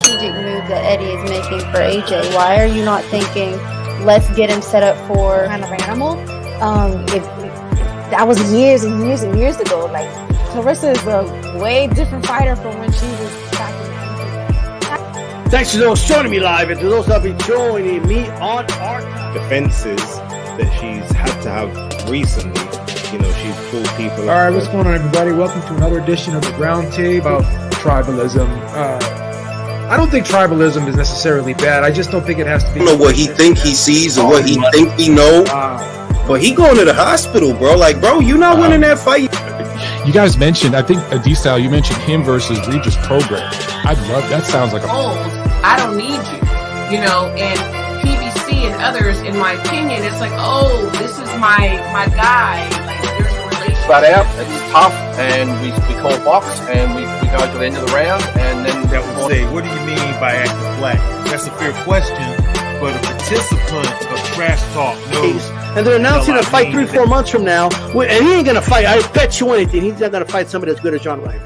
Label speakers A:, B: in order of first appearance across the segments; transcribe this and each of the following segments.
A: strategic move that Eddie is making for AJ. Why are you not thinking, let's get him set up for
B: kind of animal? If that was years and years and years ago. Like, Clarissa is a way different fighter from when she was back in.
C: Thanks to those joining me live and to those that will be joining me on our
D: defenses that she's had to have recently. You know, she's pulled people.
E: All right, what's going on, everybody? Welcome to another edition of the RoundTable about tribalism. I don't think tribalism is necessarily bad. I just don't think it has to be.
F: I don't know what he think he sees or what he think he know. But he going to the hospital, bro. Like, bro, you not winning that fight.
G: You guys mentioned, I think, D-Style, you mentioned him versus Regis Prograis. I'd love, that sounds like a...
H: Old, I don't need you, you know, and PBC and others, in my opinion, it's like, oh, this is my guy. Like, there's a relationship.
I: Flat out, it's tough, and we call box, and we go to the end of the round, and then...
D: That would say, what do you mean by acting black? That's a fair question, but a participant of trash talk knows...
C: And they're announcing a fight 3-4 months from now. And he ain't going to fight. I bet you anything. He's not going to fight somebody as good as John Wright.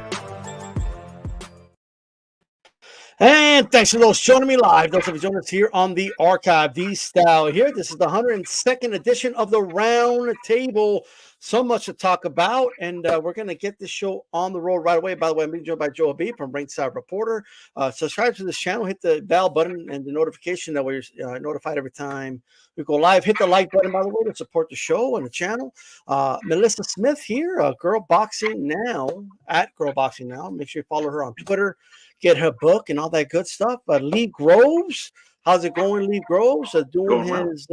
C: And thanks to those joining me live. Those of you joining us here on the archive. D-Style here. This is the 102nd edition of the Round Table. So much to talk about, and we're going to get this show on the road right away. By the way, I'm being joined by Joe Habib from Ringside Reporter. Subscribe to this channel, hit the bell button and the notification that we're notified every time we go live. Hit the like button, by the way, to support the show and the channel. Melissa Smith here, Girl Boxing Now, at Girl Boxing Now. Make sure you follow her on Twitter, get her book and all that good stuff. Lee Groves, how's it going, Lee Groves? Doing his,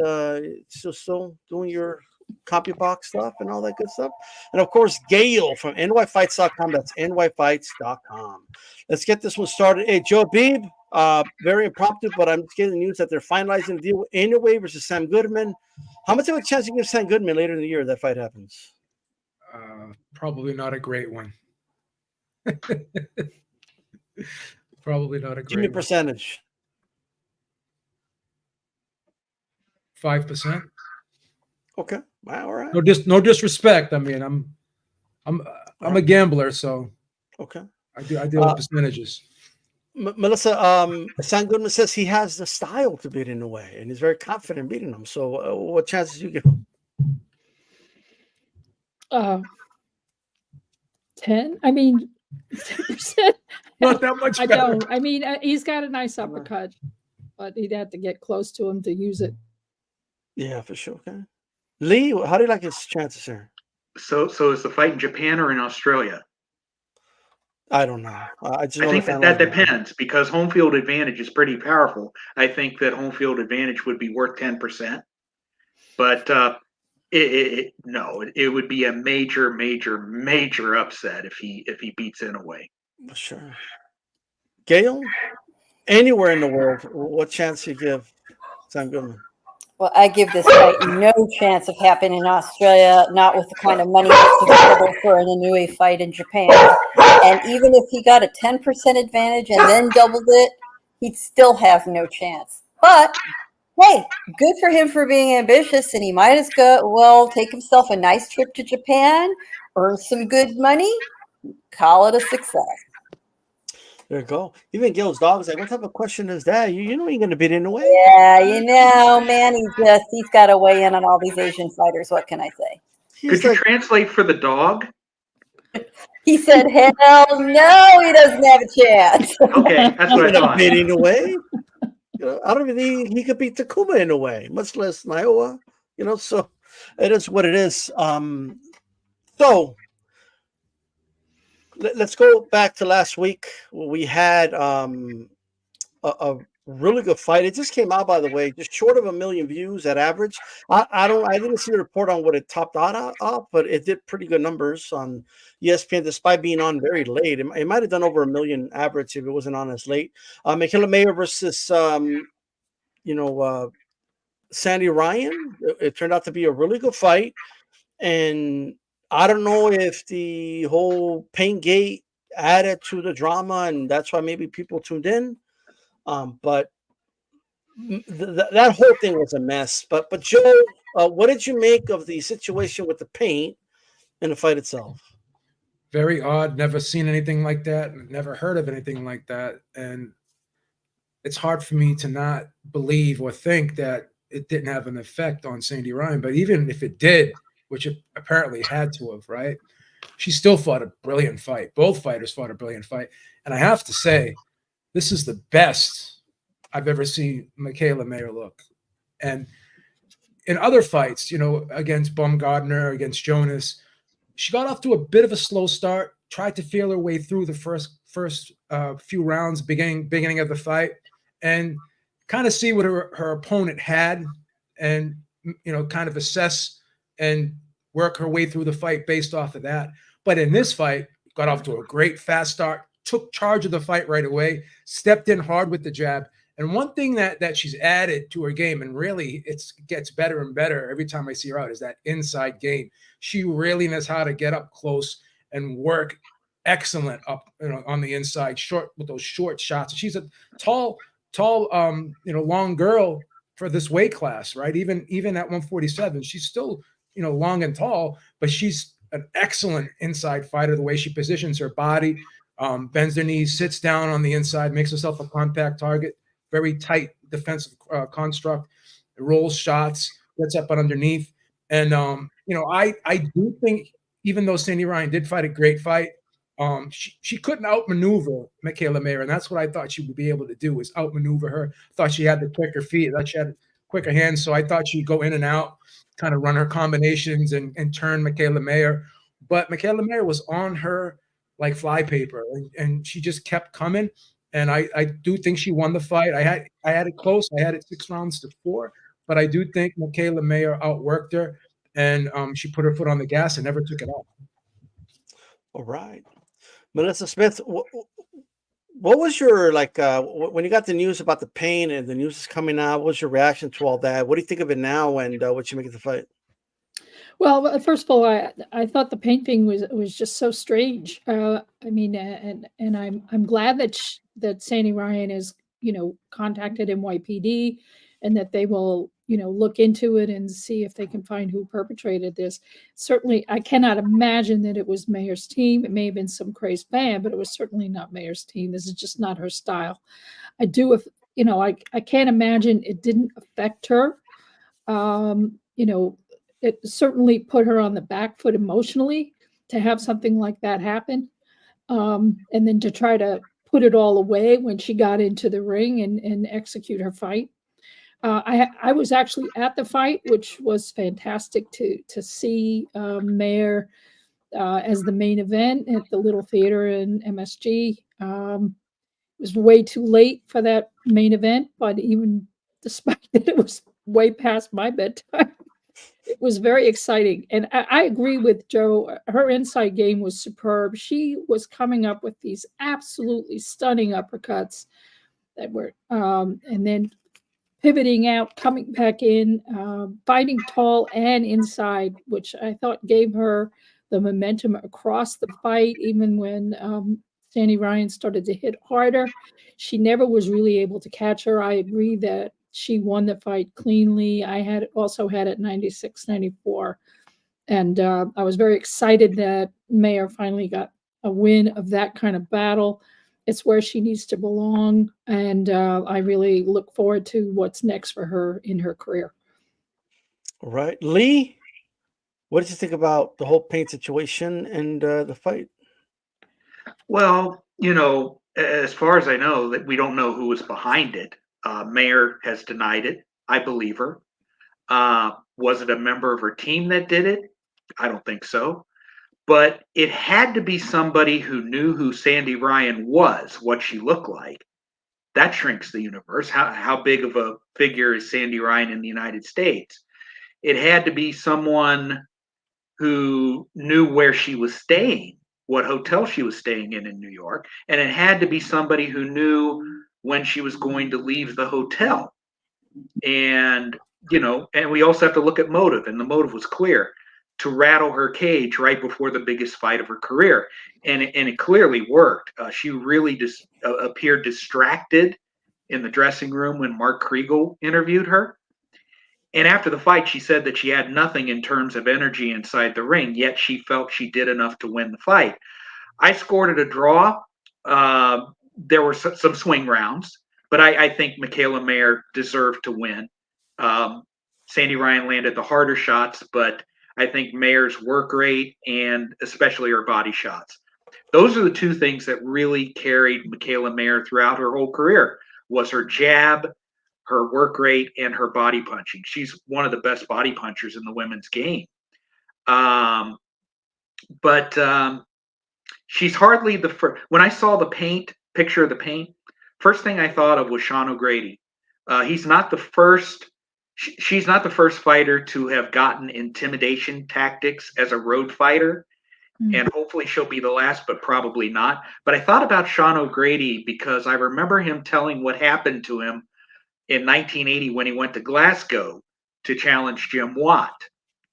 C: still doing your CompuBox stuff and all that good stuff. And of course, Gail from nyfights.com. That's nyfights.com. Let's get this one started. Hey, Joe Beeb, very impromptu, but I'm just getting the news that they're finalizing the deal anyway versus Sam Goodman. How much of a chance you give Sam Goodman later in the year if that fight happens?
E: Probably not a great one. Probably not a great one.
C: Give me a percentage.
E: 5%.
C: Okay. Wow, all right.
E: No disrespect. I mean, I'm a gambler, so
C: okay.
E: I deal with percentages.
C: Melissa, Sam Goodman says he has the style to beat in a way, and he's very confident in beating him. So, what chances do you give him?
J: 10. I mean, 10%.
E: Not that much.
J: I don't. I mean, he's got a nice uppercut, but he'd have to get close to him to use it.
C: Yeah, for sure. Okay. Lee, how do you like his chances here?
K: So is the fight in Japan or in Australia?
C: I don't know. I
K: think that depends because home field advantage is pretty powerful. I think that home field advantage would be worth 10%, but it would be a major upset if he beats Inoue.
C: Sure. Gail, anywhere in the world, what chance you give Sam Goodman?
A: Well, I give this fight no chance of happening in Australia, not with the kind of money that's available for an Inoue fight in Japan. And even if he got a 10% advantage and then doubled it, he'd still have no chance. But, hey, good for him for being ambitious, and he might as well take himself a nice trip to Japan, earn some good money, call it a success.
C: There you go. Even Gil's dog is like, what type of question is that? You know you're going to beat Inoue.
A: Yeah, man, he's got to weigh in on all these Asian fighters. What can I say?
K: Could you translate for the dog?
A: He said, hell no, he doesn't have a chance.
K: Okay, that's what I thought.
C: Beat Inoue. I don't even think he could beat Takuma in a way, much less Niowa. So it is what it is. So let's go back to last week. We had a really good fight. It just came out, by the way, just short of 1 million views at average. I didn't see a report on what it topped out of, but it did pretty good numbers on ESPN despite being on very late. It might have done over 1 million average if it wasn't on as late. Mikaela Mayer versus Sandy Ryan. It turned out to be a really good fight, and I don't know if the whole pain gate added to the drama, and that's why maybe people tuned in. But that whole thing was a mess. But Joe, what did you make of the situation with the paint and the fight itself?
E: Very odd. Never seen anything like that. Never heard of anything like that. And it's hard for me to not believe or think that it didn't have an effect on Sandy Ryan. But even if it did, which it apparently had to have, right? She still fought a brilliant fight. Both fighters fought a brilliant fight. And I have to say, this is the best I've ever seen Mikaela Mayer look. And in other fights, against Bumgarner, against Jonas, she got off to a bit of a slow start, tried to feel her way through the first few rounds, beginning of the fight, and kind of see what her opponent had, and kind of assess and work her way through the fight based off of that. But in this fight, got off to a great fast start, took charge of the fight right away, stepped in hard with the jab. And one thing that she's added to her game, and really it gets better and better every time I see her out, is that inside game. She really knows how to get up close and work excellent up on the inside, short with those short shots. She's a tall, long girl for this weight class, right? Even at 147, she's still long and tall, but she's an excellent inside fighter. The way she positions her body, bends her knees, sits down on the inside, makes herself a contact target. Very tight defensive construct, rolls shots, gets up and underneath. And, I do think, even though Sandy Ryan did fight a great fight, she couldn't outmaneuver Mikaela Mayer. And that's what I thought she would be able to do, was outmaneuver her. I thought she had the quicker feet. I thought she had quicker hands. So I thought she'd go in and out, kind of run her combinations and turn Mikaela Mayer. But Mikaela Mayer was on her like flypaper, and she just kept coming. And I do think she won the fight. I had it close. I had it 6-4, but I do think Mikaela Mayer outworked her, and she put her foot on the gas and never took it off.
C: All right, Melissa Smith, what was your when you got the news about the pain and the news is coming out? What was your reaction to all that? What do you think of it now, and what you make of the fight?
J: Well, first of all, I thought the pain thing was just so strange. I mean, and I'm glad that Sandy Ryan has contacted NYPD, and that they will look into it and see if they can find who perpetrated this. Certainly, I cannot imagine that it was Mayer's team. It may have been some crazed fan, but it was certainly not Mayer's team. This is just not her style. I can't imagine it didn't affect her. It certainly put her on the back foot emotionally to have something like that happen. And then to try to put it all away when she got into the ring and execute her fight. I was actually at the fight, which was fantastic to see Mayer as the main event at the Little Theater in MSG. It was way too late for that main event, but even despite that it was way past my bedtime, it was very exciting. And I agree with Joe. Her inside game was superb. She was coming up with these absolutely stunning uppercuts that were, and then pivoting out, coming back in, fighting tall and inside, which I thought gave her the momentum across the fight. Even when Sandy Ryan started to hit harder, she never was really able to catch her. I agree that she won the fight cleanly. I also had it 96-94. And I was very excited that Mayer finally got a win of that kind of battle. It's where she needs to belong. And I really look forward to what's next for her in her career.
C: All right. Lee, what did you think about the whole pain situation and the fight?
K: Well, as far as I know, that we don't know who was behind it. Mayer has denied it. I believe her. Was it a member of her team that did it? I don't think so. But it had to be somebody who knew who Sandy Ryan was, what she looked like. That shrinks the universe. How big of a figure is Sandy Ryan in the United States? It had to be someone who knew where she was staying, what hotel she was staying in New York. And it had to be somebody who knew when she was going to leave the hotel. And, and we also have to look at motive, and the motive was clear, to rattle her cage right before the biggest fight of her career. And it clearly worked. She really appeared distracted in the dressing room when Mark Kriegel interviewed her. And after the fight, she said that she had nothing in terms of energy inside the ring, yet she felt she did enough to win the fight. I scored it a draw. There were some swing rounds. But I think Mikaela Mayer deserved to win. Sandy Ryan landed the harder shots, but I think Mayer's work rate and especially her body shots. Those are the two things that really carried Mikaela Mayer throughout her whole career was her jab, her work rate, and her body punching. She's one of the best body punchers in the women's game. But she's hardly the first. When I saw the picture of the paint, first thing I thought of was Sean O'Grady. He's not the first. She's not the first fighter to have gotten intimidation tactics as a road fighter, and hopefully she'll be the last, but probably not. But I thought about Sean O'Grady because I remember him telling what happened to him in 1980 when he went to Glasgow to challenge Jim Watt.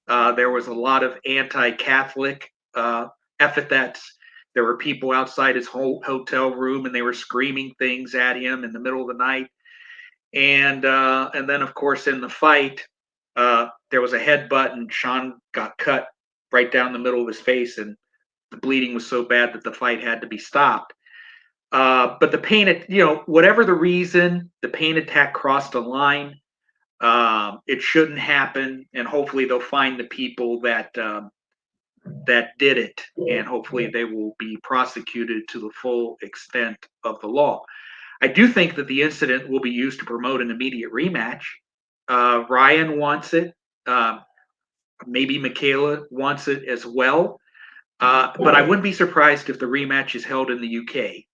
K: There was a lot of anti-Catholic epithets. There were people outside his whole hotel room, and they were screaming things at him in the middle of the night. And then, of course, in the fight, there was a headbutt, and Sean got cut right down the middle of his face, and the bleeding was so bad that the fight had to be stopped. But the pain, whatever the reason, the pain attack crossed a line. It shouldn't happen, and hopefully they'll find the people that did it, and hopefully they will be prosecuted to the full extent of the law. I do think that the incident will be used to promote an immediate rematch. Ryan wants it. Maybe Mikaela wants it as well. But I wouldn't be surprised if the rematch is held in the UK,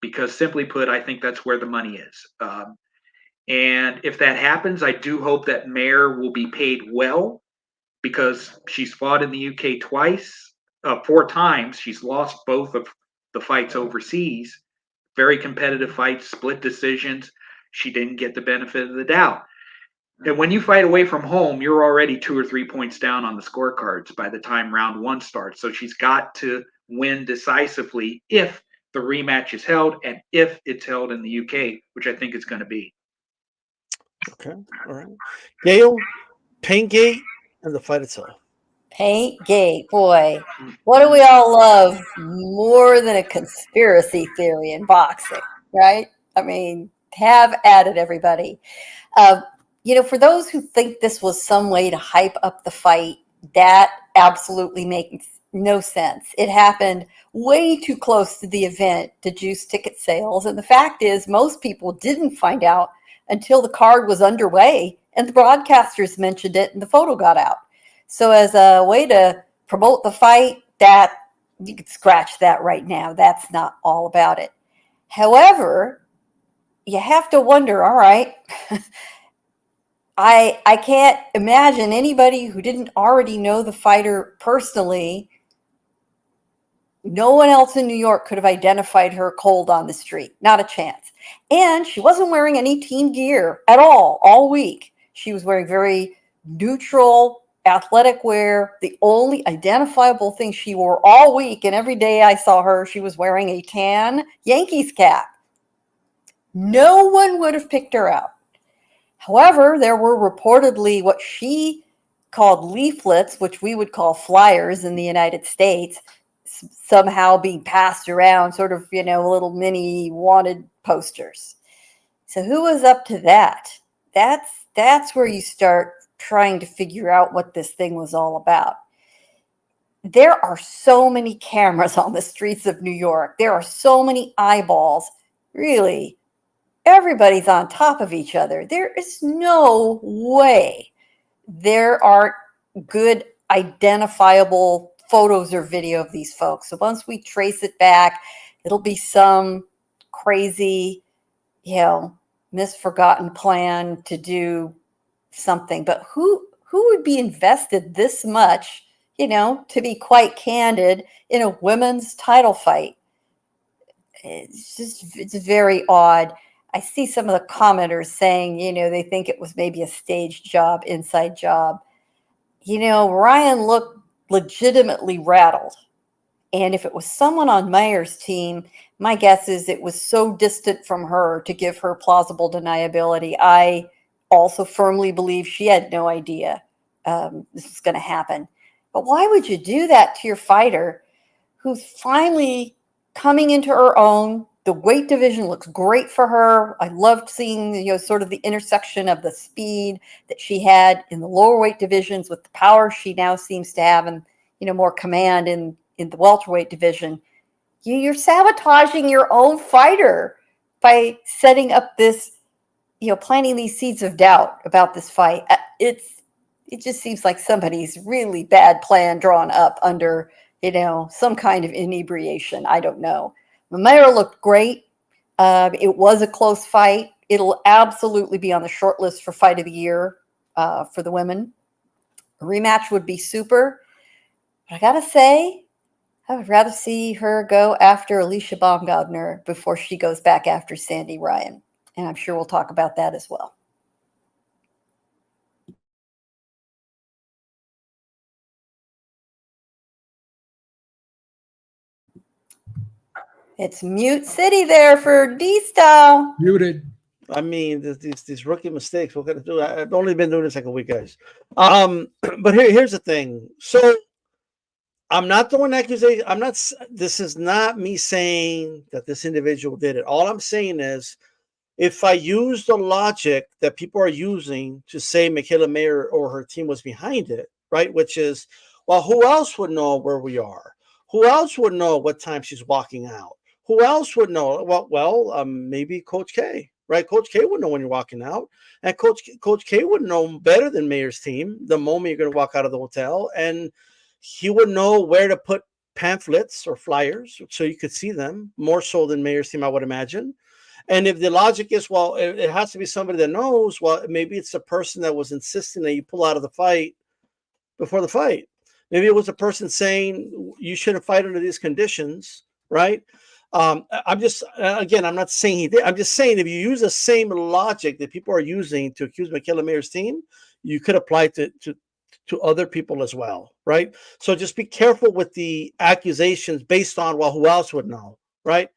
K: because simply put, I think that's where the money is. And if that happens, I do hope that Mayer will be paid well, because she's fought in the UK twice, 4 times. She's lost both of the fights overseas. Very competitive fights, split decisions. She didn't get the benefit of the doubt. And when you fight away from home, you're already 2 or 3 points down on the scorecards by the time round 1 starts. So she's got to win decisively if the rematch is held, and if it's held in the UK, which I think it's going to be.
C: Okay. All right. Gail, Paintgate, and the fight itself.
A: Paintgate, boy, what do we all love more than a conspiracy theory in boxing, right? I mean, have at it, everybody. For those who think this was some way to hype up the fight, that absolutely makes no sense. It happened way too close to the event to juice ticket sales. And the fact is, most people didn't find out until the card was underway and the broadcasters mentioned it and the photo got out. So as a way to promote the fight, that you could scratch that right now. That's not all about it. However, you have to wonder, all right, I can't imagine anybody who didn't already know the fighter personally. No one else in New York could have identified her cold on the street. Not a chance. And she wasn't wearing any team gear at all week. She was wearing very neutral athletic wear. The only identifiable thing she wore all week, and every day I saw her, she was wearing a tan Yankees cap. No one would have picked her out. However, there were reportedly what she called leaflets, which we would call flyers in the United States, somehow being passed around, sort of, little mini wanted posters. So who was up to that? That's where you start trying to figure out what this thing was all about. There are so many cameras on the streets of New York. There are so many eyeballs. Really, everybody's on top of each other. There is no way there aren't good identifiable photos or video of these folks. So once we trace it back, it'll be some crazy, misforgotten plan to do something. But who would be invested this much, to be quite candid, in a women's title fight? It's very odd. I see some of the commenters saying, they think it was maybe a staged job, inside job. Ryan looked legitimately rattled. And if it was someone on Mayer's team, my guess is it was so distant from her to give her plausible deniability. I also firmly believe she had no idea this was going to happen. But why would you do that to your fighter who's finally coming into her own, The weight division looks great for her. I loved seeing, sort of the intersection of the speed that she had in the lower weight divisions with the power she now seems to have, and more command in the welterweight division. You're sabotaging your own fighter by setting up this, planting these seeds of doubt about this fight. It just seems like somebody's really bad plan drawn up under, some kind of inebriation. I don't know. Mayer looked great. It was a close fight. It'll absolutely be on the short list for fight of the year for the women. A rematch would be super. But I got to say, I would rather see her go after Alicia Baumgarner before she goes back after Sandy Ryan. And I'm sure we'll talk about that as well. It's mute city there for D-Style.
E: Muted.
C: I mean, these rookie mistakes. What can I do? I've only been doing this like a week, guys. But here's the thing. So I'm not throwing accusation. This is not me saying that this individual did it. All I'm saying is, if I use the logic that people are using to say Mikaela Mayer or her team was behind it, right? Which is, well, who else would know where we are? Who else would know what time she's walking out? Who else would know? Well, maybe Coach K, right? Coach K would know when you're walking out, and Coach K would know better than Mayer's team the moment you're going to walk out of the hotel, and he would know where to put pamphlets or flyers so you could see them more so than Mayer's team, I would imagine. And if the logic is, well, it has to be somebody that knows, well, maybe it's the person that was insisting that you pull out of the fight before the fight. Maybe it was a person saying you shouldn't fight under these conditions, right? I'm just, again, I'm not saying he did. I'm just saying if you use the same logic that people are using to accuse Mikaela Mayer's team, you could apply it to other people as well, right? So just be careful with the accusations based on, well, who else would know, right?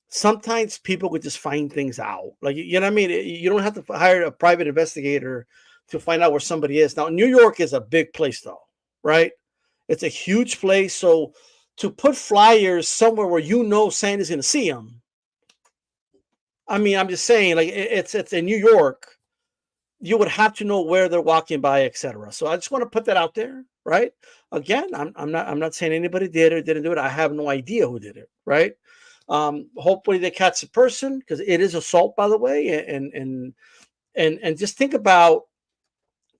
C: Sometimes people could just find things out. Like, you know what I mean? You don't have to hire a private investigator to find out where somebody is. Now, New York is a big place, though, right? It's a huge place. So to put flyers somewhere where Sandy's going to see them, I mean, I'm just saying, like, it's in New York. You would have to know where they're walking by, etc. So I just want to put that out there, right? Again, I'm not saying anybody did or didn't do it. I have no idea who did it, right? Hopefully they catch the person, because it is assault, by the way, and just think about,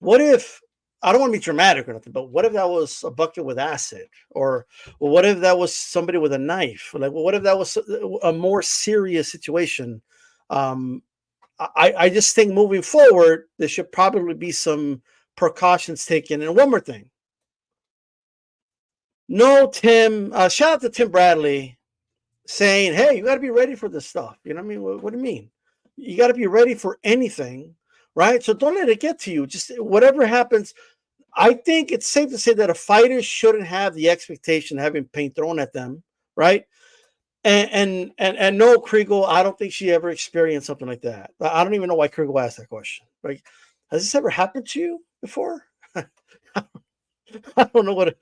C: what if, I don't want to be dramatic or nothing, but what if that was a bucket with acid, or what if that was somebody with a knife? Like, well, what if that was a more serious situation? I just think moving forward, there should probably be some precautions taken. And one more thing. No, Tim, shout out to Tim Bradley saying, hey, you got to be ready for this stuff. You know what I mean? What do you mean? You got to be ready for anything, right? So don't let it get to you. Just whatever happens. I think it's safe to say that a fighter shouldn't have the expectation of having paint thrown at them, right? And no, Kriegel, I don't think she ever experienced something like that. I don't even know why Kriegel asked that question. Like, has this ever happened to you before? I don't know what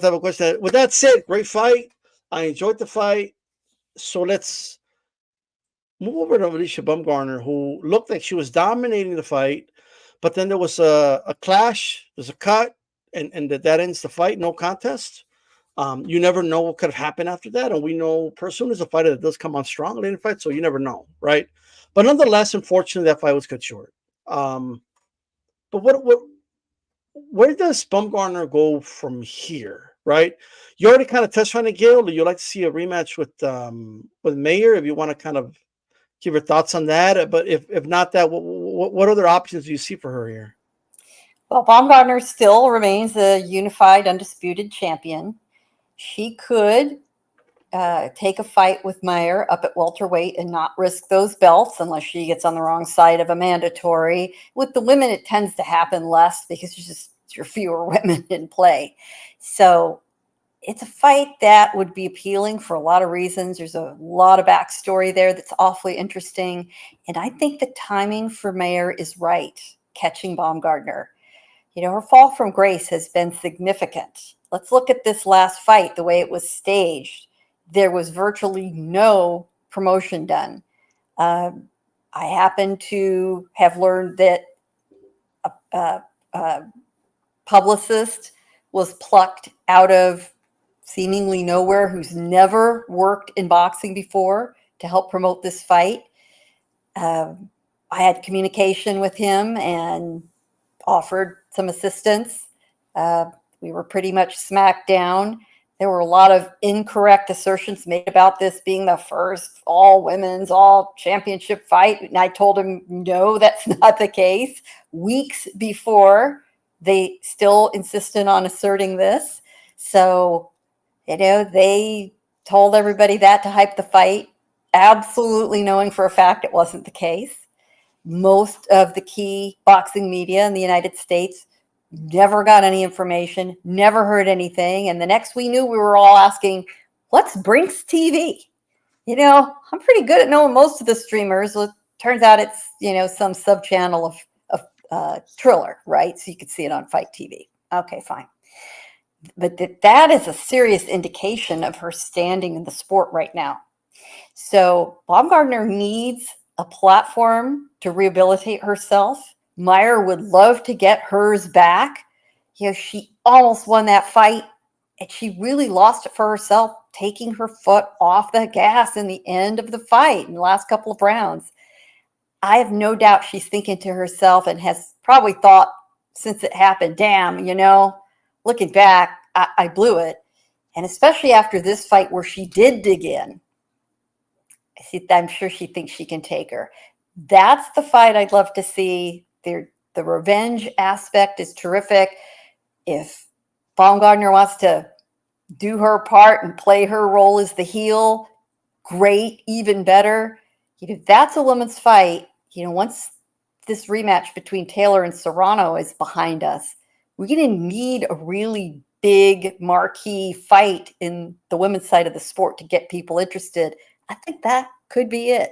C: type of question that. With that said, great fight. I enjoyed the fight. So let's move over to Alicia Bumgarner, who looked like she was dominating the fight, but then there was a clash, there's a cut, and that ends the fight, no contest. You never know what could have happened after that, and we know Persoon is a fighter that does come on strong late in the fight, so you never know, right? But nonetheless, unfortunately, that fight was cut short. But where does Bumgarner go from here, right? You already kind of touched on it, Gail. You'd like to see a rematch with Mayer, if you want to kind of give your thoughts on that. But if not that, what other options do you see for her here?
A: Well, Baumgartner still remains a unified, undisputed champion. She could take a fight with Mayer up at welterweight and not risk those belts unless she gets on the wrong side of a mandatory. With the women, it tends to happen less because there are fewer women in play. So it's a fight that would be appealing for a lot of reasons. There's a lot of backstory there that's awfully interesting. And I think the timing for Mayer is right, catching Baumgartner. Her fall from grace has been significant. Let's look at this last fight, the way it was staged. There was virtually no promotion done. I happen to have learned that a publicist was plucked out of seemingly nowhere, who's never worked in boxing before, to help promote this fight. I had communication with him and offered some assistance. We were pretty much smacked down. There were a lot of incorrect assertions made about this being the first all women's, all championship fight. And I told him, no, that's not the case. Weeks before, they still insisted on asserting this. So, they told everybody that to hype the fight, absolutely knowing for a fact it wasn't the case. Most of the key boxing media in the United States never got any information, never heard anything. And the next we knew, we were all asking, what's Brinks TV? I'm pretty good at knowing most of the streamers. Well, it turns out it's, some sub-channel of Triller, right? So you could see it on Fight TV. Okay, fine. But that is a serious indication of her standing in the sport right now. So Baumgarner needs a platform to rehabilitate herself. Meyer would love to get hers back. She almost won that fight, and she really lost it for herself, taking her foot off the gas in the end of the fight in the last couple of rounds. I have no doubt she's thinking to herself and has probably thought since it happened, damn, looking back, I blew it. And especially after this fight where she did dig in, I'm sure she thinks she can take her. That's the fight I'd love to see. The revenge aspect is terrific. If Baumgartner wants to do her part and play her role as the heel, great, even better. That's a women's fight. Once this rematch between Taylor and Serrano is behind us, we're going to need a really big marquee fight in the women's side of the sport to get people interested. I think that could be it.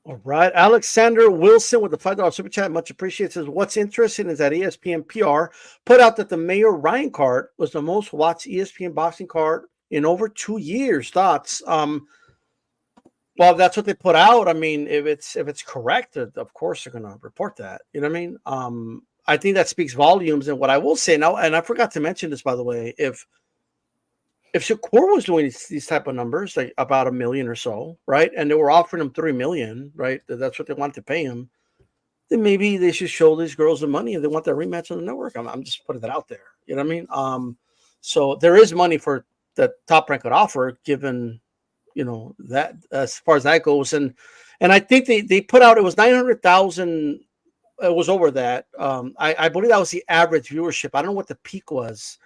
C: All right. Alexander Wilson with the $5 super chat. Much appreciated. Says, what's interesting is that ESPN PR put out that the Mayor Ryan card was the most watched ESPN boxing card in over 2 years. Thoughts? Well, that's what they put out. I mean, if it's correct, of course they're going to report that. You know what I mean? I think that speaks volumes. And what I will say now, and I forgot to mention this, by the way, if Shakur was doing these type of numbers, like about 1 million or so, right, and they were offering him 3 million, right, that's what they wanted to pay him, then maybe they should show these girls the money if they want that rematch on the network. I'm just putting that out there. You know what I mean? So there is money for the Top Rank could offer, given that as far as that goes, and I think they put out it was 900,000. It was over that. I believe that was the average viewership. I don't know what the peak was,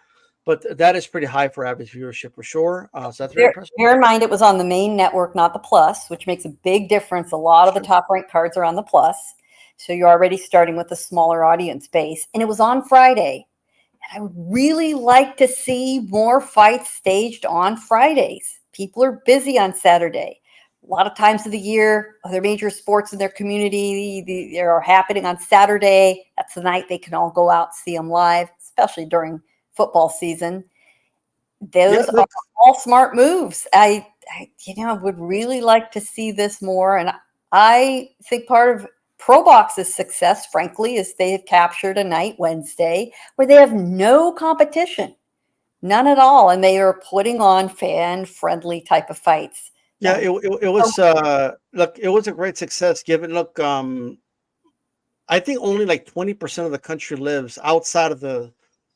C: but that is pretty high for average viewership for sure. So that's very impressive.
A: Bear in mind, it was on the main network, not the Plus, which makes a big difference. A lot of the top ranked cards are on the Plus. So you're already starting with a smaller audience base. And it was on Friday. And I would really like to see more fights staged on Fridays. People are busy on Saturday. A lot of times of the year, other major sports in their community, they are happening on Saturday. That's the night they can all go out and see them live, especially during football season. Those are all smart moves. I would really like to see this more. And I think part of Pro Box's success, frankly, is they have captured a night, Wednesday, where they have no competition, none at all. And they are putting on fan-friendly type of fights.
C: Yeah, it was look, it was a great success given. Look, I think only like 20% of the country lives outside of the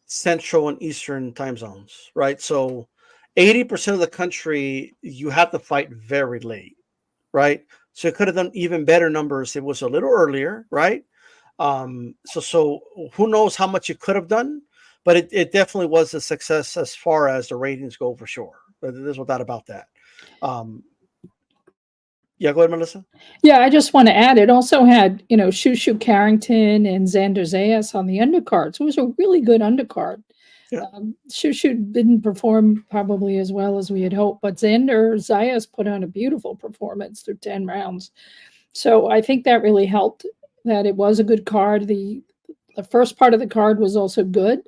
C: Central and Eastern time zones, right? So 80% of the country, you have to fight very late, right? So it could have done even better numbers. It was a little earlier, right? So who knows how much it could have done, but it definitely was a success as far as the ratings go for sure. But there's no doubt about that. Yeah, go ahead, Melissa.
J: Yeah, I just want to add, it also had, Shushu Carrington and Xander Zayas on the undercards. It was a really good undercard. Yeah. Shushu didn't perform probably as well as we had hoped, but Xander Zayas put on a beautiful performance through 10 rounds. So I think that really helped, that it was a good card. The first part of the card was also good.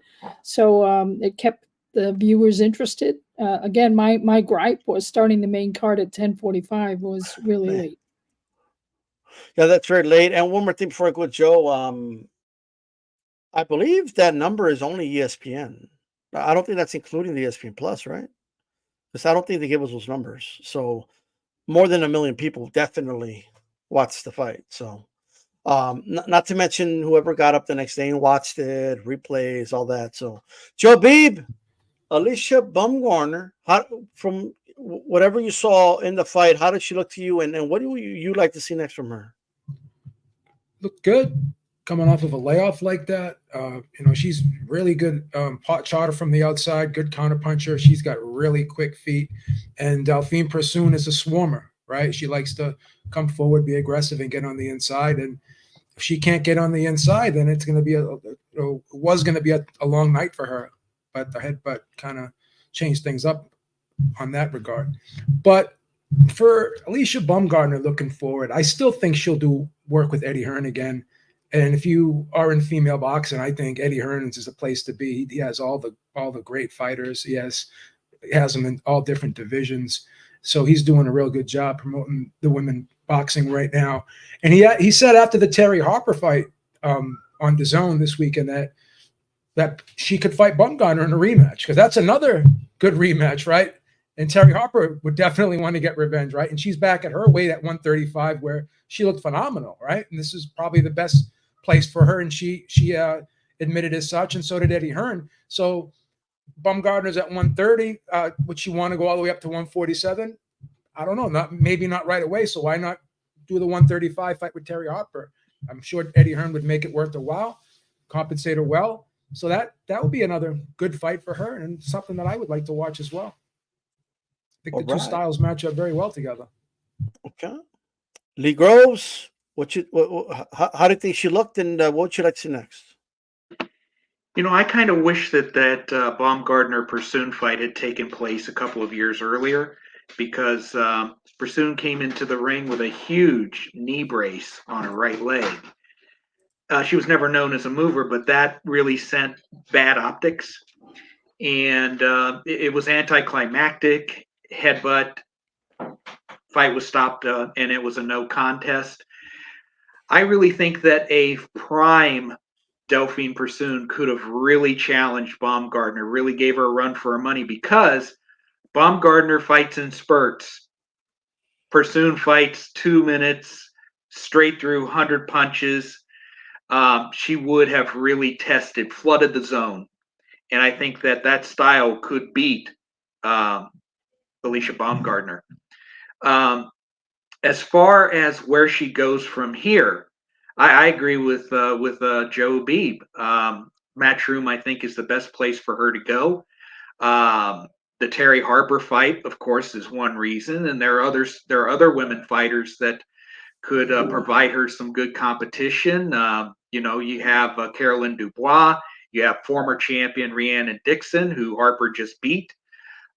J: So it kept the viewers interested. Again, my gripe was starting the main card at 10:45 was really late.
C: Yeah, that's very late. And one more thing before I go with Joe. I believe that number is only ESPN. I don't think that's including the ESPN Plus, right? Because I don't think they give us those numbers. So more than 1 million people definitely watched the fight. So not to mention whoever got up the next day and watched it, replays, all that. So Joe Beeb, Alicia Bumgarner, from whatever you saw in the fight, how did she look to you, and what do you like to see next from her?
E: Looked good coming off of a layoff like that. She's really good pot shotter from the outside, good counter puncher. She's got really quick feet. And Delphine Persoon is a swarmer, right? She likes to come forward, be aggressive, and get on the inside. And if she can't get on the inside, then it's going to be a long night for her. But the headbutt kind of changed things up on that regard. But for Alicia Bumgarner looking forward, I still think she'll do work with Eddie Hearn again. And if you are in female boxing, I think Eddie Hearns is a place to be. He has all the great fighters. He has them in all different divisions. So he's doing a real good job promoting the women boxing right now. And he said after the Terry Harper fight on DAZN this weekend that she could fight Bumgarner in a rematch, because that's another good rematch, right? And Terry Harper would definitely want to get revenge, right? And she's back at her weight at 135, where she looked phenomenal, right? And this is probably the best place for her, and she admitted as such, and so did Eddie Hearn. So Bumgarner's at 130. Would she want to go all the way up to 147? I don't know. Maybe not right away. So why not do the 135 fight with Terry Harper? I'm sure Eddie Hearn would make it worth a while, compensate her well. So that would be another good fight for her, and something that I would like to watch as well. I think the two styles match up very well together.
C: Okay. Lee Groves, how do you think she looked, and what would you like to see next?
K: I kind of wish that Baumgartner Persoon fight had taken place a couple of years earlier, because Persoon came into the ring with a huge knee brace on her right leg. She was never known as a mover, but that really sent bad optics, and it was anticlimactic. Headbutt, fight was stopped, and it was a no contest. I really think that a prime Delphine Persoon could have really challenged Baumgartner, really gave her a run for her money, because Baumgartner fights in spurts. Persoon fights 2 minutes, straight through 100 punches. She would have really flooded the zone. And I think that style could beat Alicia Baumgartner. As far as where she goes from here, I agree with Joe Beeb. Matchroom, I think, is the best place for her to go. The Terry Harper fight, of course, is one reason, and there are other women fighters that could provide her some good competition. You have Caroline Dubois, you have former champion Rhiannon Dixon, who Harper just beat.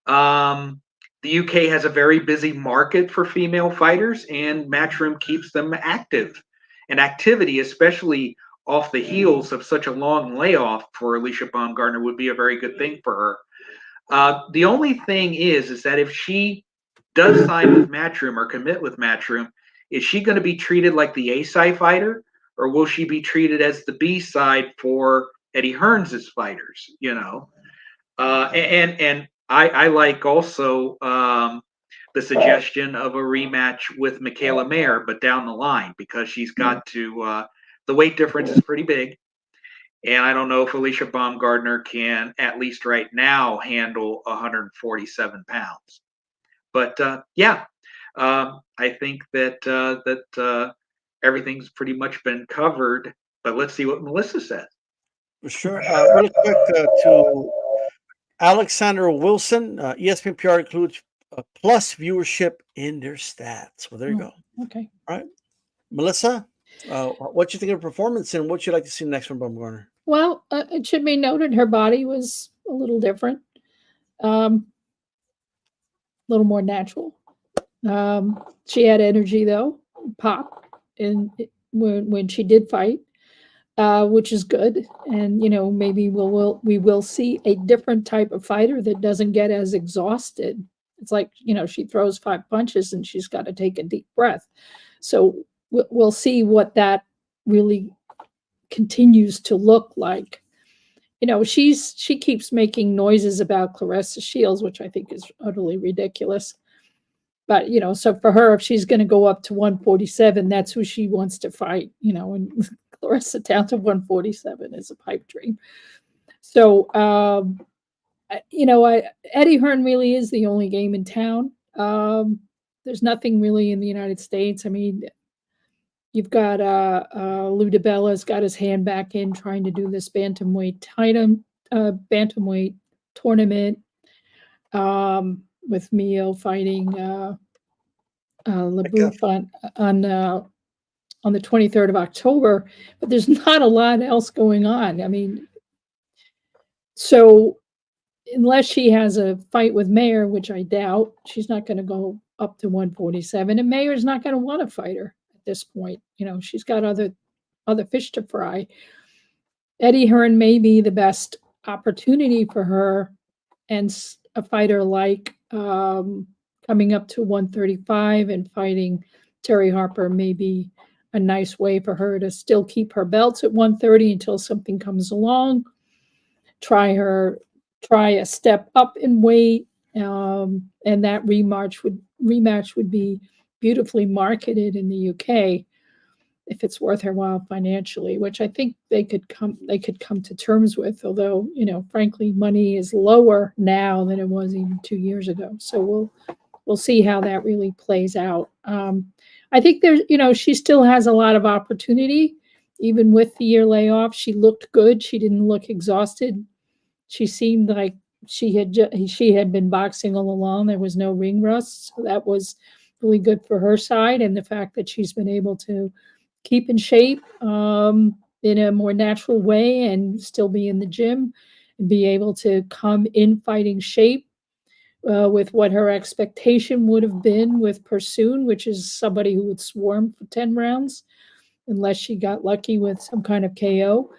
K: The UK has a very busy market for female fighters, and Matchroom keeps them active. And activity, especially off the heels of such a long layoff for Alicia Baumgartner, would be a very good thing for her. The only thing is that if she does sign with Matchroom or commit with Matchroom, is she going to be treated like the A-side fighter, or will she be treated as the B-side for Eddie Hearns' fighters? And I like also the suggestion of a rematch with Mikaela Mayer, but down the line, because she's got to the weight difference is pretty big, and I don't know if Alicia Baumgartner can, at least right now, handle 147 pounds. But I think that everything's pretty much been covered. But let's see what Melissa says.
C: Sure. Really quick to Alexander Wilson, ESPN PR includes plus viewership in their stats. Well, there you go.
J: Okay.
C: All right. Melissa, what you think of her performance, and what you like to see next from Bumgarner?
J: Well, it should be noted her body was a little different, a little more natural. She had energy, though, pop, and when she did fight. which is good. And, maybe we will see a different type of fighter that doesn't get as exhausted. It's like, she throws 5 punches and she's got to take a deep breath. So we'll see what that really continues to look like. She keeps making noises about Claressa Shields, which I think is utterly ridiculous. But, so for her, if she's going to go up to 147, that's who she wants to fight, and Claressa down to 147 is a pipe dream. So, Eddie Hearn really is the only game in town. There's nothing really in the United States. I mean, you've got Lou DiBella's got his hand back in trying to do this bantamweight tournament with Mio fighting LeBouf on the 23rd of October, but there's not a lot else going on. I mean, so unless she has a fight with Mayer, which I doubt, she's not going to go up to 147, and Mayer's not going to want to fight her at this point. She's got other fish to fry. Eddie Hearn may be the best opportunity for her, and a fighter like coming up to 135 and fighting Terry Harper may be a nice way for her to still keep her belts at 130 until something comes along. Try a step up in weight, and that rematch would be beautifully marketed in the UK if it's worth her while financially, which I think they could come to terms with. Although, frankly, money is lower now than it was even 2 years ago. So we'll see how that really plays out. I think there's, she still has a lot of opportunity, even with the year layoff. She looked good. She didn't look exhausted. She seemed like she had been boxing all along. There was no ring rust. So that was really good for her side. And the fact that she's been able to keep in shape in a more natural way and still be in the gym and be able to come in fighting shape with what her expectation would have been with Persoon, which is somebody who would swarm for 10 rounds unless she got lucky with some kind of KO.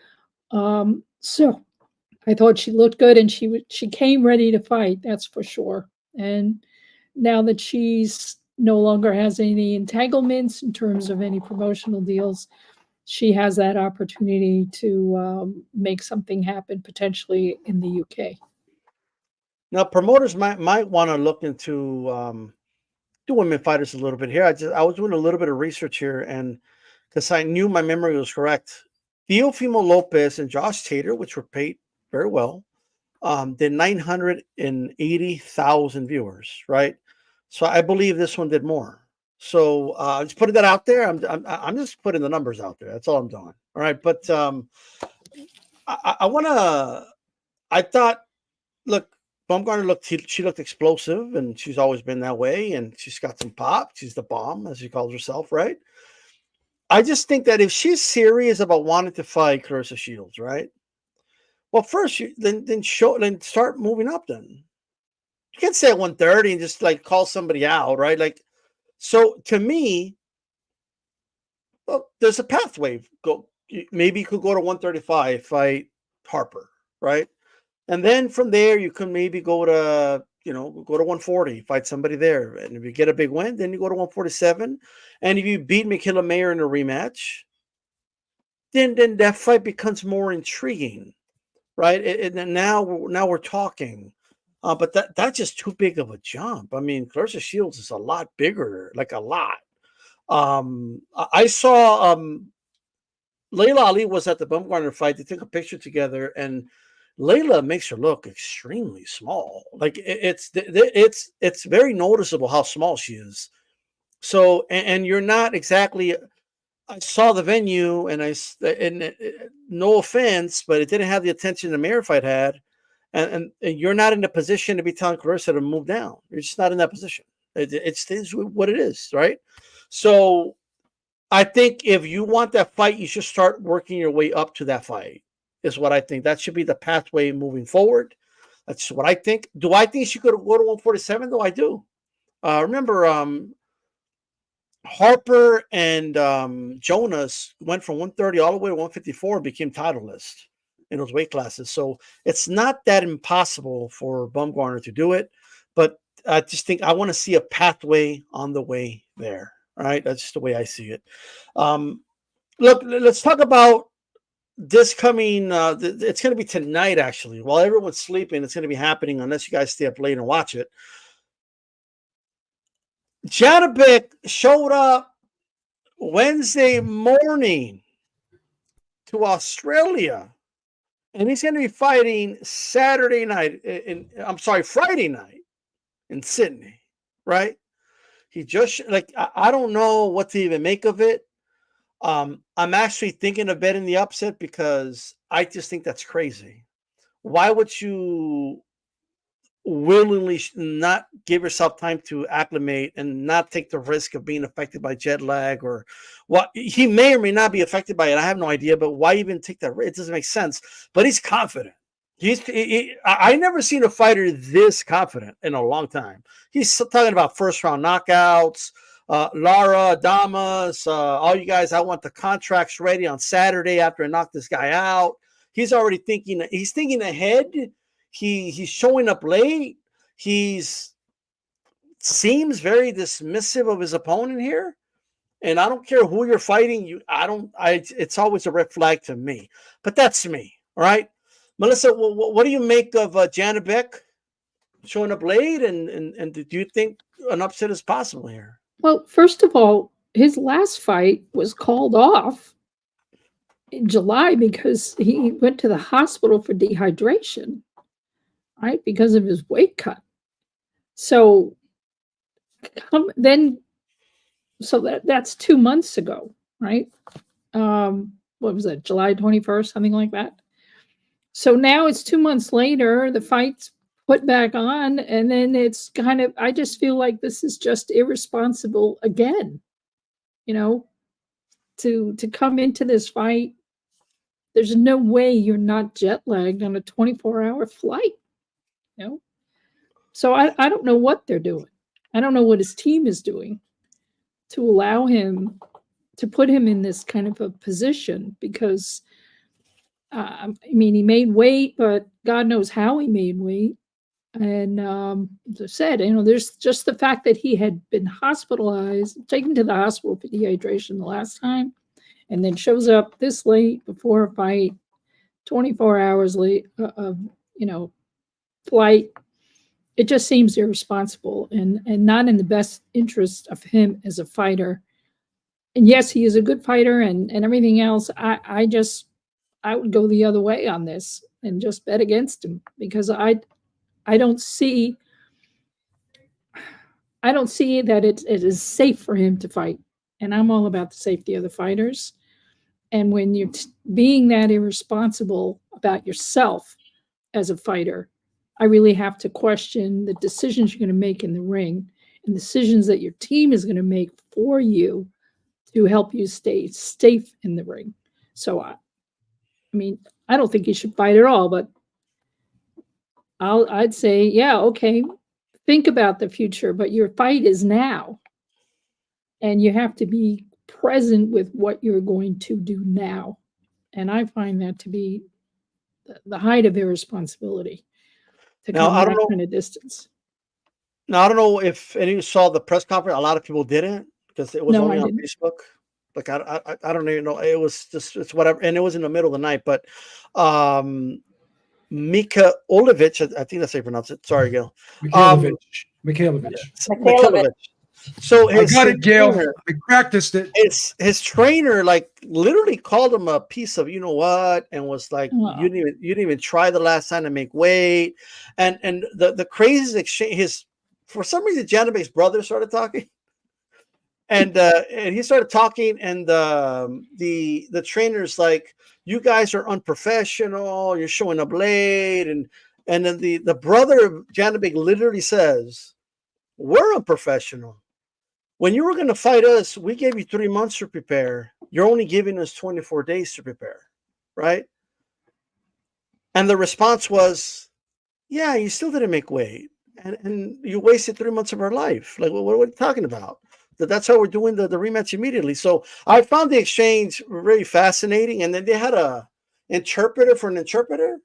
J: So I thought she looked good, and she came ready to fight, that's for sure. And now that she's no longer has any entanglements in terms of any promotional deals, she has that opportunity to make something happen potentially in the UK.
C: Now, promoters might want to look into do women fighters a little bit here. I was doing a little bit of research here, and because I knew my memory was correct, Teofimo Lopez and Josh Tater, which were paid very well, did 980,000 viewers, right? So I believe this one did more. So just putting that out there. I'm just putting the numbers out there. That's all I'm doing. All right, but I thought, look, Bumgarner she looked explosive, and she's always been that way, and she's got some pop. She's the bomb, as she calls herself, right? I just think that if she's serious about wanting to fight Claressa Shields, right? Well, first, then start moving up. Then you can't say at 130 and just like call somebody out, right? Like, so to me, well, there's a pathway. Maybe you could go to 135, fight Harper, right? And then from there, you can maybe go to 140, fight somebody there. And if you get a big win, then you go to 147. And if you beat Mikaela Mayer in a rematch, then that fight becomes more intriguing, right? And now we're talking. But that's just too big of a jump. I mean, Claressa Shields is a lot bigger, like a lot. I saw Layla Ali was at the Bumgarner fight. They took a picture together, and Layla makes her look extremely small. Like it's very noticeable how small she is. So, and you're not exactly. I saw the venue, and no offense, but it didn't have the attention the Mayer fight had, and you're not in a position to be telling Claressa to move down. You're just not in that position. It's what it is, right? So, I think if you want that fight, you should start working your way up to that fight. Is what I think. That should be the pathway moving forward. That's what I think. Do I think she could go to 147? Though I do. Remember, Harper and Jonas went from 130 all the way to 154 and became titleist in those weight classes. So it's not that impossible for Bumgarner to do it, but I just think I want to see a pathway on the way there. All right, that's just the way I see it. Look, let's talk about this coming. It's going to be tonight, actually. While everyone's sleeping, it's going to be happening unless you guys stay up late and watch it. Janabek showed up Wednesday morning to Australia, and he's going to be fighting Friday night in Sydney, right? He just, like, I don't know what to even make of it. I'm actually thinking of betting the upset because I just think that's crazy. Why would you willingly not give yourself time to acclimate and not take the risk of being affected by jet lag? Or what, he may or may not be affected by it. I have no idea, but why even take that risk? It doesn't make sense. But he's confident. I never seen a fighter this confident in a long time. He's talking about first round knockouts. Lara, Damas, all you guys, I want the contracts ready on Saturday after I knock this guy out. He's already thinking. He's thinking ahead. He's showing up late. Seems very dismissive of his opponent here. And I don't care who you're fighting. It's always a red flag to me. But that's me. All right. Melissa, what do you make of Janibek showing up late? And do you think an upset is possible here?
J: Well, first of all, his last fight was called off in July because he went to the hospital for dehydration, right? Because of his weight cut. So that's 2 months ago, right? What was that, July 21st, something like that? So now it's 2 months later, the fight's put back on, and then it's kind of, I just feel like this is just irresponsible again, to come into this fight. There's no way you're not jet lagged on a 24-hour flight, So I don't know what they're doing. I don't know what his team is doing to allow him, to put him in this kind of a position, because he made weight, but God knows how he made weight. And as I said, there's just the fact that he had been hospitalized, taken to the hospital for dehydration the last time, and then shows up this late before a fight, 24 hours late of flight. It just seems irresponsible and not in the best interest of him as a fighter. And yes, he is a good fighter and everything else. I would go the other way on this and just bet against him, because I don't see that it is safe for him to fight. And I'm all about the safety of the fighters. And when you're being that irresponsible about yourself as a fighter, I really have to question the decisions you're going to make in the ring and decisions that your team is going to make for you to help you stay safe in the ring. So, I don't think you should fight at all, but I'd say, yeah, okay, think about the future, but your fight is now. And you have to be present with what you're going to do now. And I find that to be the height of irresponsibility to come that kind of distance.
C: Now, I don't know if any of you saw the press conference. A lot of people didn't, because it was only on Facebook. Like, I don't even know. It was just, it's whatever. And it was in the middle of the night, but Mikhailovich, I think that's how you pronounce it. Sorry, Gail.
E: Mikhailovich.
C: So
E: I got it, Gail. I practiced it.
C: His trainer, like, literally called him a piece of, you know what, and was like, you didn't even try the last time to make weight. And the craziest exchange, for some reason, Janabek's brother started talking. And he started talking, and the trainer's like, you guys are unprofessional, you're showing up late, and then the brother of Janibek literally says, we're unprofessional. When you were going to fight us, we gave you 3 months to prepare. You're only giving us 24 days to prepare, right? And the response was, yeah, you still didn't make weight, and you wasted 3 months of our life. Like, what are you talking about? That's how we're doing the rematch immediately. So I found the exchange really fascinating. And then they had a interpreter for an interpreter.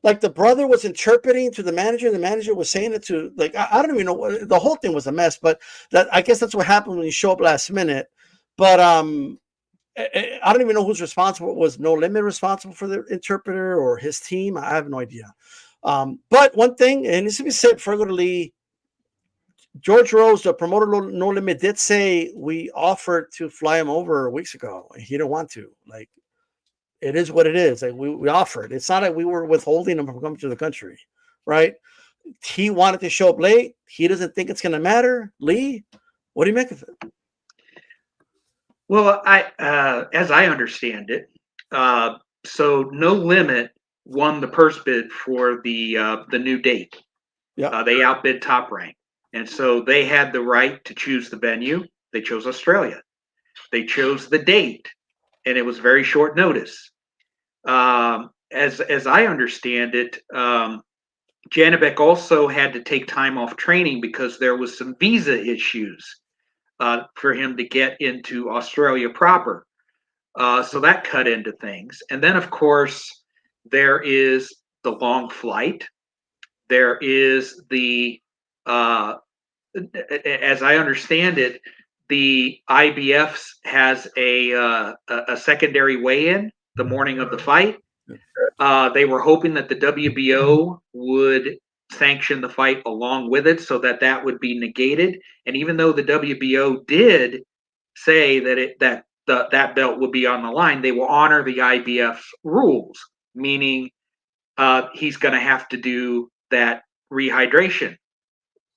C: Like the brother was interpreting to the manager was saying it to, like, I don't even know, the whole thing was a mess, but I guess that's what happened when you show up last minute. But I don't even know who's responsible. Was No Limit responsible for the interpreter or his team? I have no idea. But one thing, and this to be said, Fergal Lee, George Rose, the promoter No Limit, did say we offered to fly him over weeks ago. He didn't want to. Like, it is what it is. Like we offered. It's not like we were withholding him from coming to the country, right? He wanted to show up late. He doesn't think it's going to matter. Lee, what do you make of it?
K: Well, as I understand it, so No Limit won the purse bid for the new date.
C: Yeah,
K: they outbid Top Rank, and so they had the right to choose the venue. They chose Australia. They chose the date, and it was very short notice. As I understand it, Janabek also had to take time off training because there was some visa issues for him to get into Australia proper. So that cut into things. And then, of course, there is the long flight. There is the, as I understand it, the IBF has a secondary weigh-in the morning of the fight. They were hoping that the WBO would sanction the fight along with it so that that would be negated. And even though the WBO did say that that belt would be on the line, they will honor the IBF rules, meaning he's going to have to do that rehydration,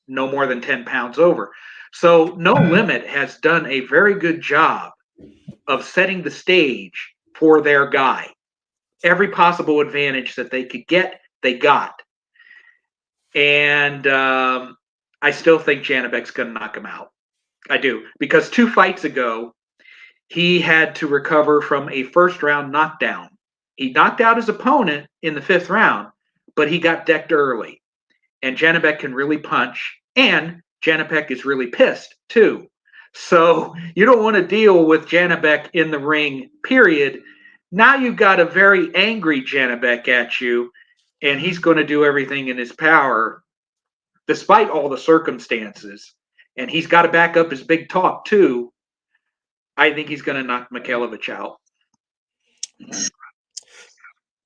K: no more than 10 pounds over. So No Limit has done a very good job of setting the stage for their guy. Every possible advantage that they could get, they got. And I still think Janabek's going to knock him out. I do. Because 2 fights ago, he had to recover from a first-round knockdown. He knocked out his opponent in the 5th round, but he got decked early. And Janabek can really punch. And Janabek is really pissed, too. So you don't want to deal with Janabek in the ring, period. Now you've got a very angry Janabek at you, and he's going to do everything in his power, despite all the circumstances. And he's got to back up his big talk, too. I think he's going to knock Mikhailovich out.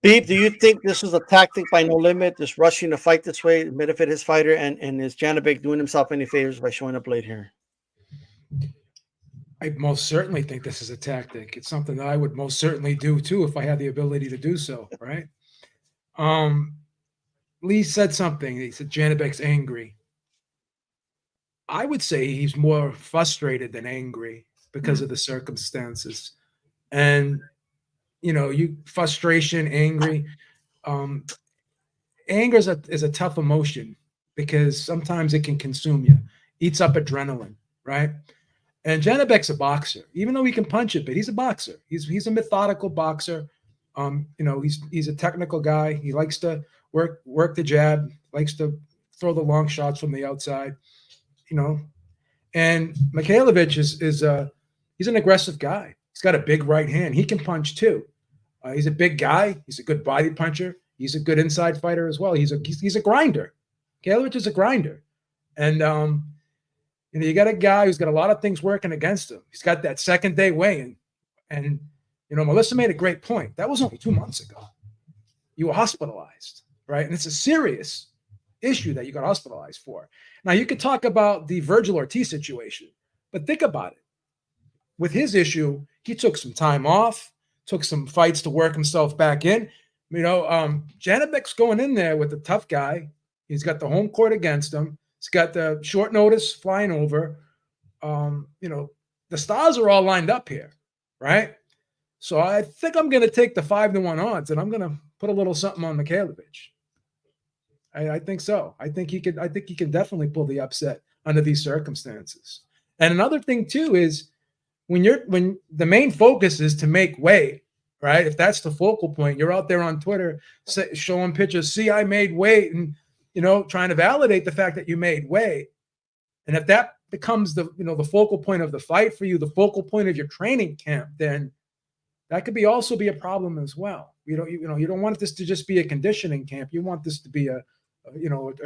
C: Beep, do you think this is a tactic by No Limit, just rushing to fight this way, benefit his fighter, and is Janabek doing himself any favors by showing up late here?
E: I most certainly think this is a tactic. It's something that I would most certainly do too if I had the ability to do so, right? Lee said something. He said Janabek's angry. I would say he's more frustrated than angry because of the circumstances. And, you know, frustration, angry. Anger is a tough emotion because sometimes it can consume you. Eats up adrenaline, right? And Janabek's a boxer, even though he can punch it, but he's a boxer. He's a methodical boxer. You know, he's a technical guy. He likes to work the jab, likes to throw the long shots from the outside, you know. And Mikhailovich he's an aggressive guy. He's got a big right hand. He can punch too. He's a big guy. He's a good body puncher. He's a good inside fighter as well. He's a grinder. Mikhailovich is a grinder. And you know, you got a guy who's got a lot of things working against him. He's got that second day weigh-in. And, you know, Melissa made a great point. That was only 2 months ago. You were hospitalized, right? And it's a serious issue that you got hospitalized for. Now, you could talk about the Virgil Ortiz situation, but think about it. With his issue, he took some time off, took some fights to work himself back in. You know, Janabek's going in there with a tough guy. He's got the home court against him. He's got the short notice flying over. You know, the stars are all lined up here, right? So I think I'm going to take the 5-1 odds, and I'm going to put a little something on Mikhailovich. I think so. I think he can definitely pull the upset under these circumstances. And another thing too is when the main focus is to make weight, right? If that's the focal point, you're out there on Twitter showing pictures. See, I made weight, and you know, trying to validate the fact that you made weight. And if that becomes the focal point of the fight for you, the focal point of your training camp, then that could also be a problem as well. You don't want this to just be a conditioning camp. You want this to be a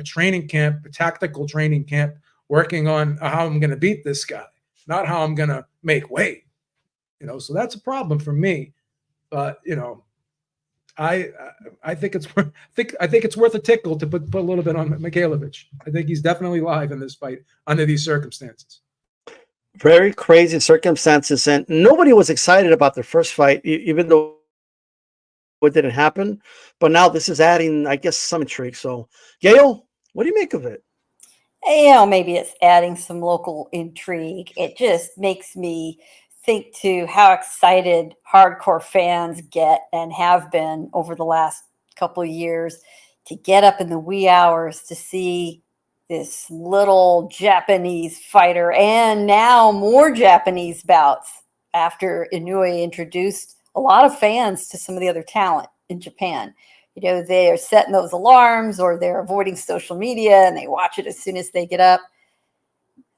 E: training camp, a tactical training camp, working on how I'm going to beat this guy, not how I'm going to make weight. So that's a problem for me. But I think it's worth a tickle to put a little bit on Mikhailovich. I think he's definitely live in this fight under these circumstances.
C: Very crazy circumstances, and nobody was excited about their first fight, even though it didn't happen. But now this is adding, I guess, some intrigue. So, Gail, what do you make of it?
A: Maybe it's adding some local intrigue. It just makes me think to how excited hardcore fans get and have been over the last couple of years to get up in the wee hours to see this little Japanese fighter, and now more Japanese bouts after Inoue introduced a lot of fans to some of the other talent in Japan. They are setting those alarms, or they're avoiding social media and they watch it as soon as they get up.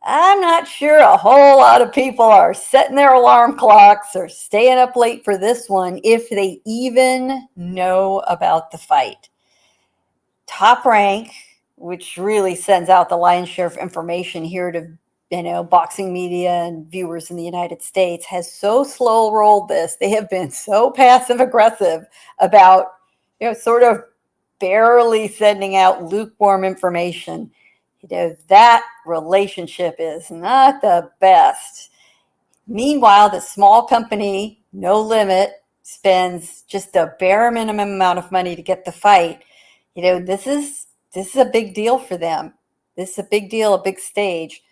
A: I'm not sure a whole lot of people are setting their alarm clocks or staying up late for this one if they even know about the fight. Top Rank, which really sends out the lion's share of information here to boxing media and viewers in the United States, has so slow rolled this. They have been so passive aggressive about sort of barely sending out lukewarm information. That relationship is not the best. Meanwhile, the small company, No Limit, spends just a bare minimum amount of money to get the fight. This is a big deal for them. This is a big deal, a big stage.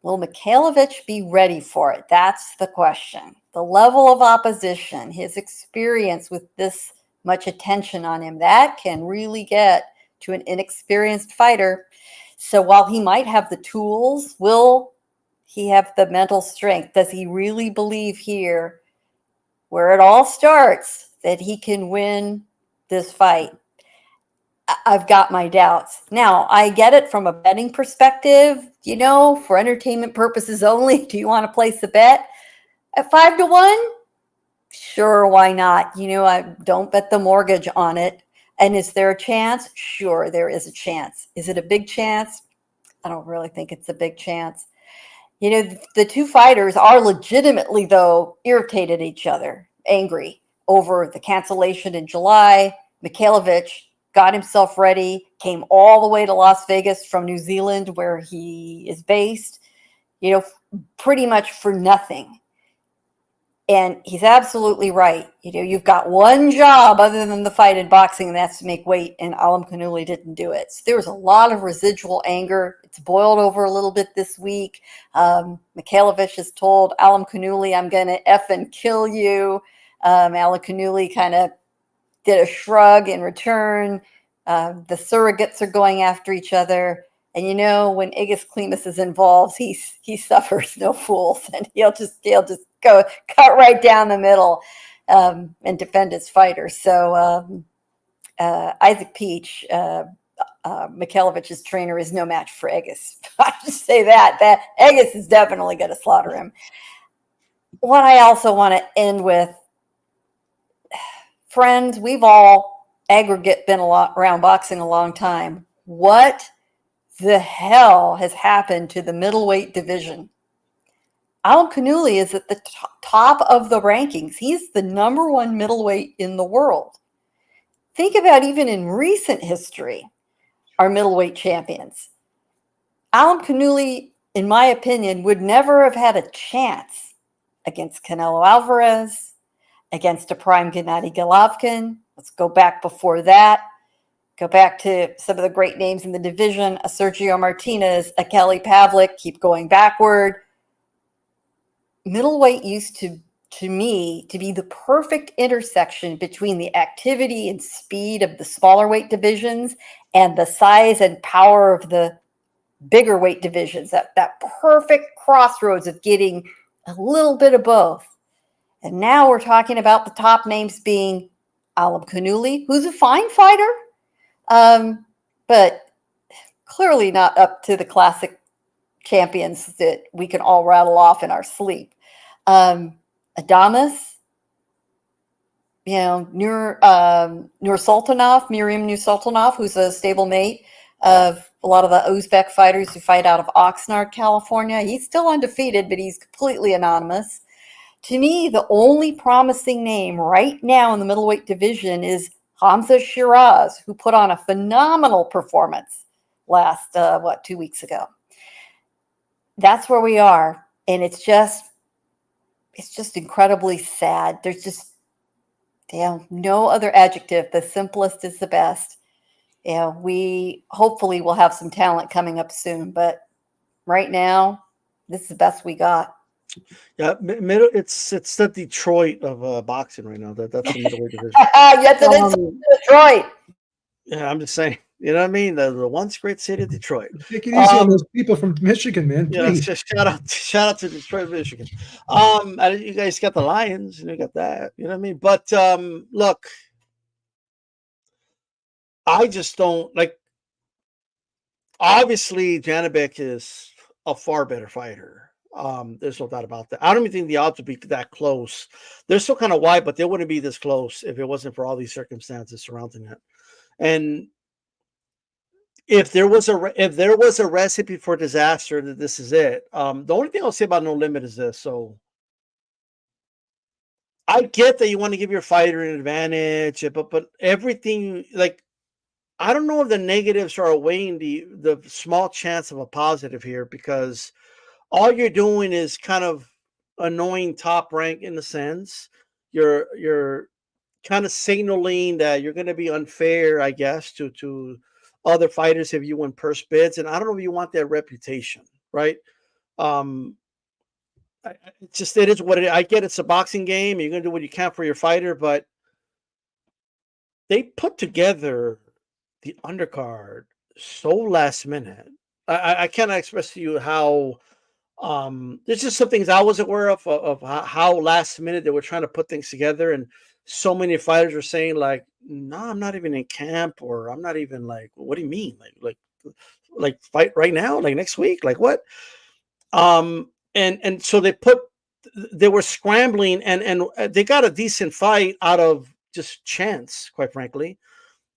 A: Will Mikhailovich be ready for it? That's the question. The level of opposition, his experience with this much attention on him, that can really get to an inexperienced fighter. So while he might have the tools, will he have the mental strength? Does he really believe here, where it all starts, that he can win this fight? I've got my doubts. Now, I get it from a betting perspective, for entertainment purposes only. Do you want to place a bet at 5-1? Sure, why not? I don't bet the mortgage on it. And is there a chance? Sure, there is a chance. Is it a big chance? I don't really think it's a big chance. The two fighters are legitimately, though, irritated at each other, angry over the cancellation in July. Mikhailovich got himself ready, came all the way to Las Vegas from New Zealand, where he is based, pretty much for nothing. And he's absolutely right. You've got one job other than the fight in boxing, and that's to make weight, and Arum Canelo didn't do it. So there was a lot of residual anger. It's boiled over a little bit this week. Mikhailovich has told Arum Canelo, I'm going to effing kill you. Arum Canelo kind of did a shrug in return. The surrogates are going after each other. And when Aegis Klimas is involved, he suffers no fools, and he'll just go cut right down the middle and defend his fighter. So Isaac Peach, Mikhailovich's trainer, is no match for Aegis. I just say that Aegis is definitely going to slaughter him. What I also want to end with, friends, we've all been around boxing a long time. What the hell has happened to the middleweight division? Arum Canelo is at the top of the rankings. He's the number one middleweight in the world. Think about even in recent history, our middleweight champions. Arum Canelo, in my opinion, would never have had a chance against Canelo Alvarez, against a prime Gennady Golovkin. Let's go back before that. Go back to some of the great names in the division, a Sergio Martinez, a Kelly Pavlik, keep going backward. Middleweight used to me to be the perfect intersection between the activity and speed of the smaller weight divisions and the size and power of the bigger weight divisions, that perfect crossroads of getting a little bit of both. And now we're talking about the top names being Arum Canelo, who's a fine fighter, but clearly not up to the classic champions that we can all rattle off in our sleep. Adamas, Miriam Nursultanov, who's a stablemate of a lot of the Uzbek fighters who fight out of Oxnard, California. He's still undefeated, but he's completely anonymous. To me, the only promising name right now in the middleweight division is Hamza Shiraz, who put on a phenomenal performance last, 2 weeks ago. That's where we are. And it's just incredibly sad. There's just, no other adjective. The simplest is the best. We hopefully will have some talent coming up soon, but right now, this is the best we got.
C: Yeah, it's the Detroit of boxing right now. That's the middleweight division.
A: Yes, it is Detroit.
C: Yeah, I'm just saying. You know what I mean? The once great city of Detroit.
E: Take it easy on those people from Michigan, man.
C: Yeah,
E: Please.
C: just shout out to Detroit, Michigan. You guys got the Lions, and you got that. You know what I mean? But look, I just don't like. Obviously, Janabek is a far better fighter. There's no doubt about that. I don't even think the odds would be that close. They're still kind of wide, but they wouldn't be this close if it wasn't for all these circumstances surrounding it. And if there was a recipe for disaster, that this is it. The only thing I'll say about No Limit is this. So I get that you want to give your fighter an advantage, but everything, like, I don't know if the negatives are outweighing the small chance of a positive here, because all you're doing is kind of annoying Top Rank in the sense. You're kind of signaling that you're going to be unfair, I guess, to other fighters if you win purse bids. And I don't know if you want that reputation, right? It is what it is. I get it's a boxing game. You're going to do what you can for your fighter, but they put together the undercard so last minute. I cannot express to you how there's just some things I was aware of how last minute they were trying to put things together, and so many fighters were saying like, no, I'm not even in camp, or I'm not even like, what do you mean? Like fight right now, like next week, like what? And so they were scrambling, and they got a decent fight out of just chance, quite frankly.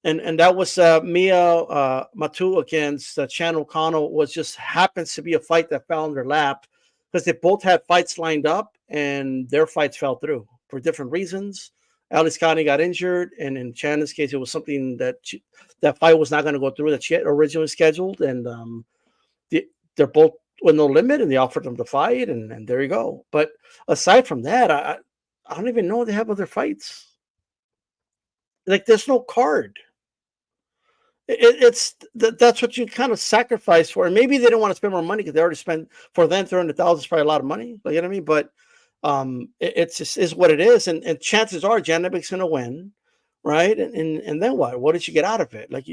C: And that was Mia Matu against Chan O'Connell. Was just happens to be a fight that fell in their lap, because they both had fights lined up and their fights fell through for different reasons. Alice Connie got injured, and in Chan's case, it was something that that fight was not going to go through that she had originally scheduled. And they're both with No Limit, and they offered them to fight, and there you go. But aside from that, I don't even know if they have other fights. Like, there's no card. That's what you kind of sacrifice for. And maybe they don't want to spend more money because they already spent, for them, $300,000 is probably a lot of money. Like, you know what I mean? But it's just is what it is. And chances are Janabek's going to win, right? And then what? What did you get out of it? Like,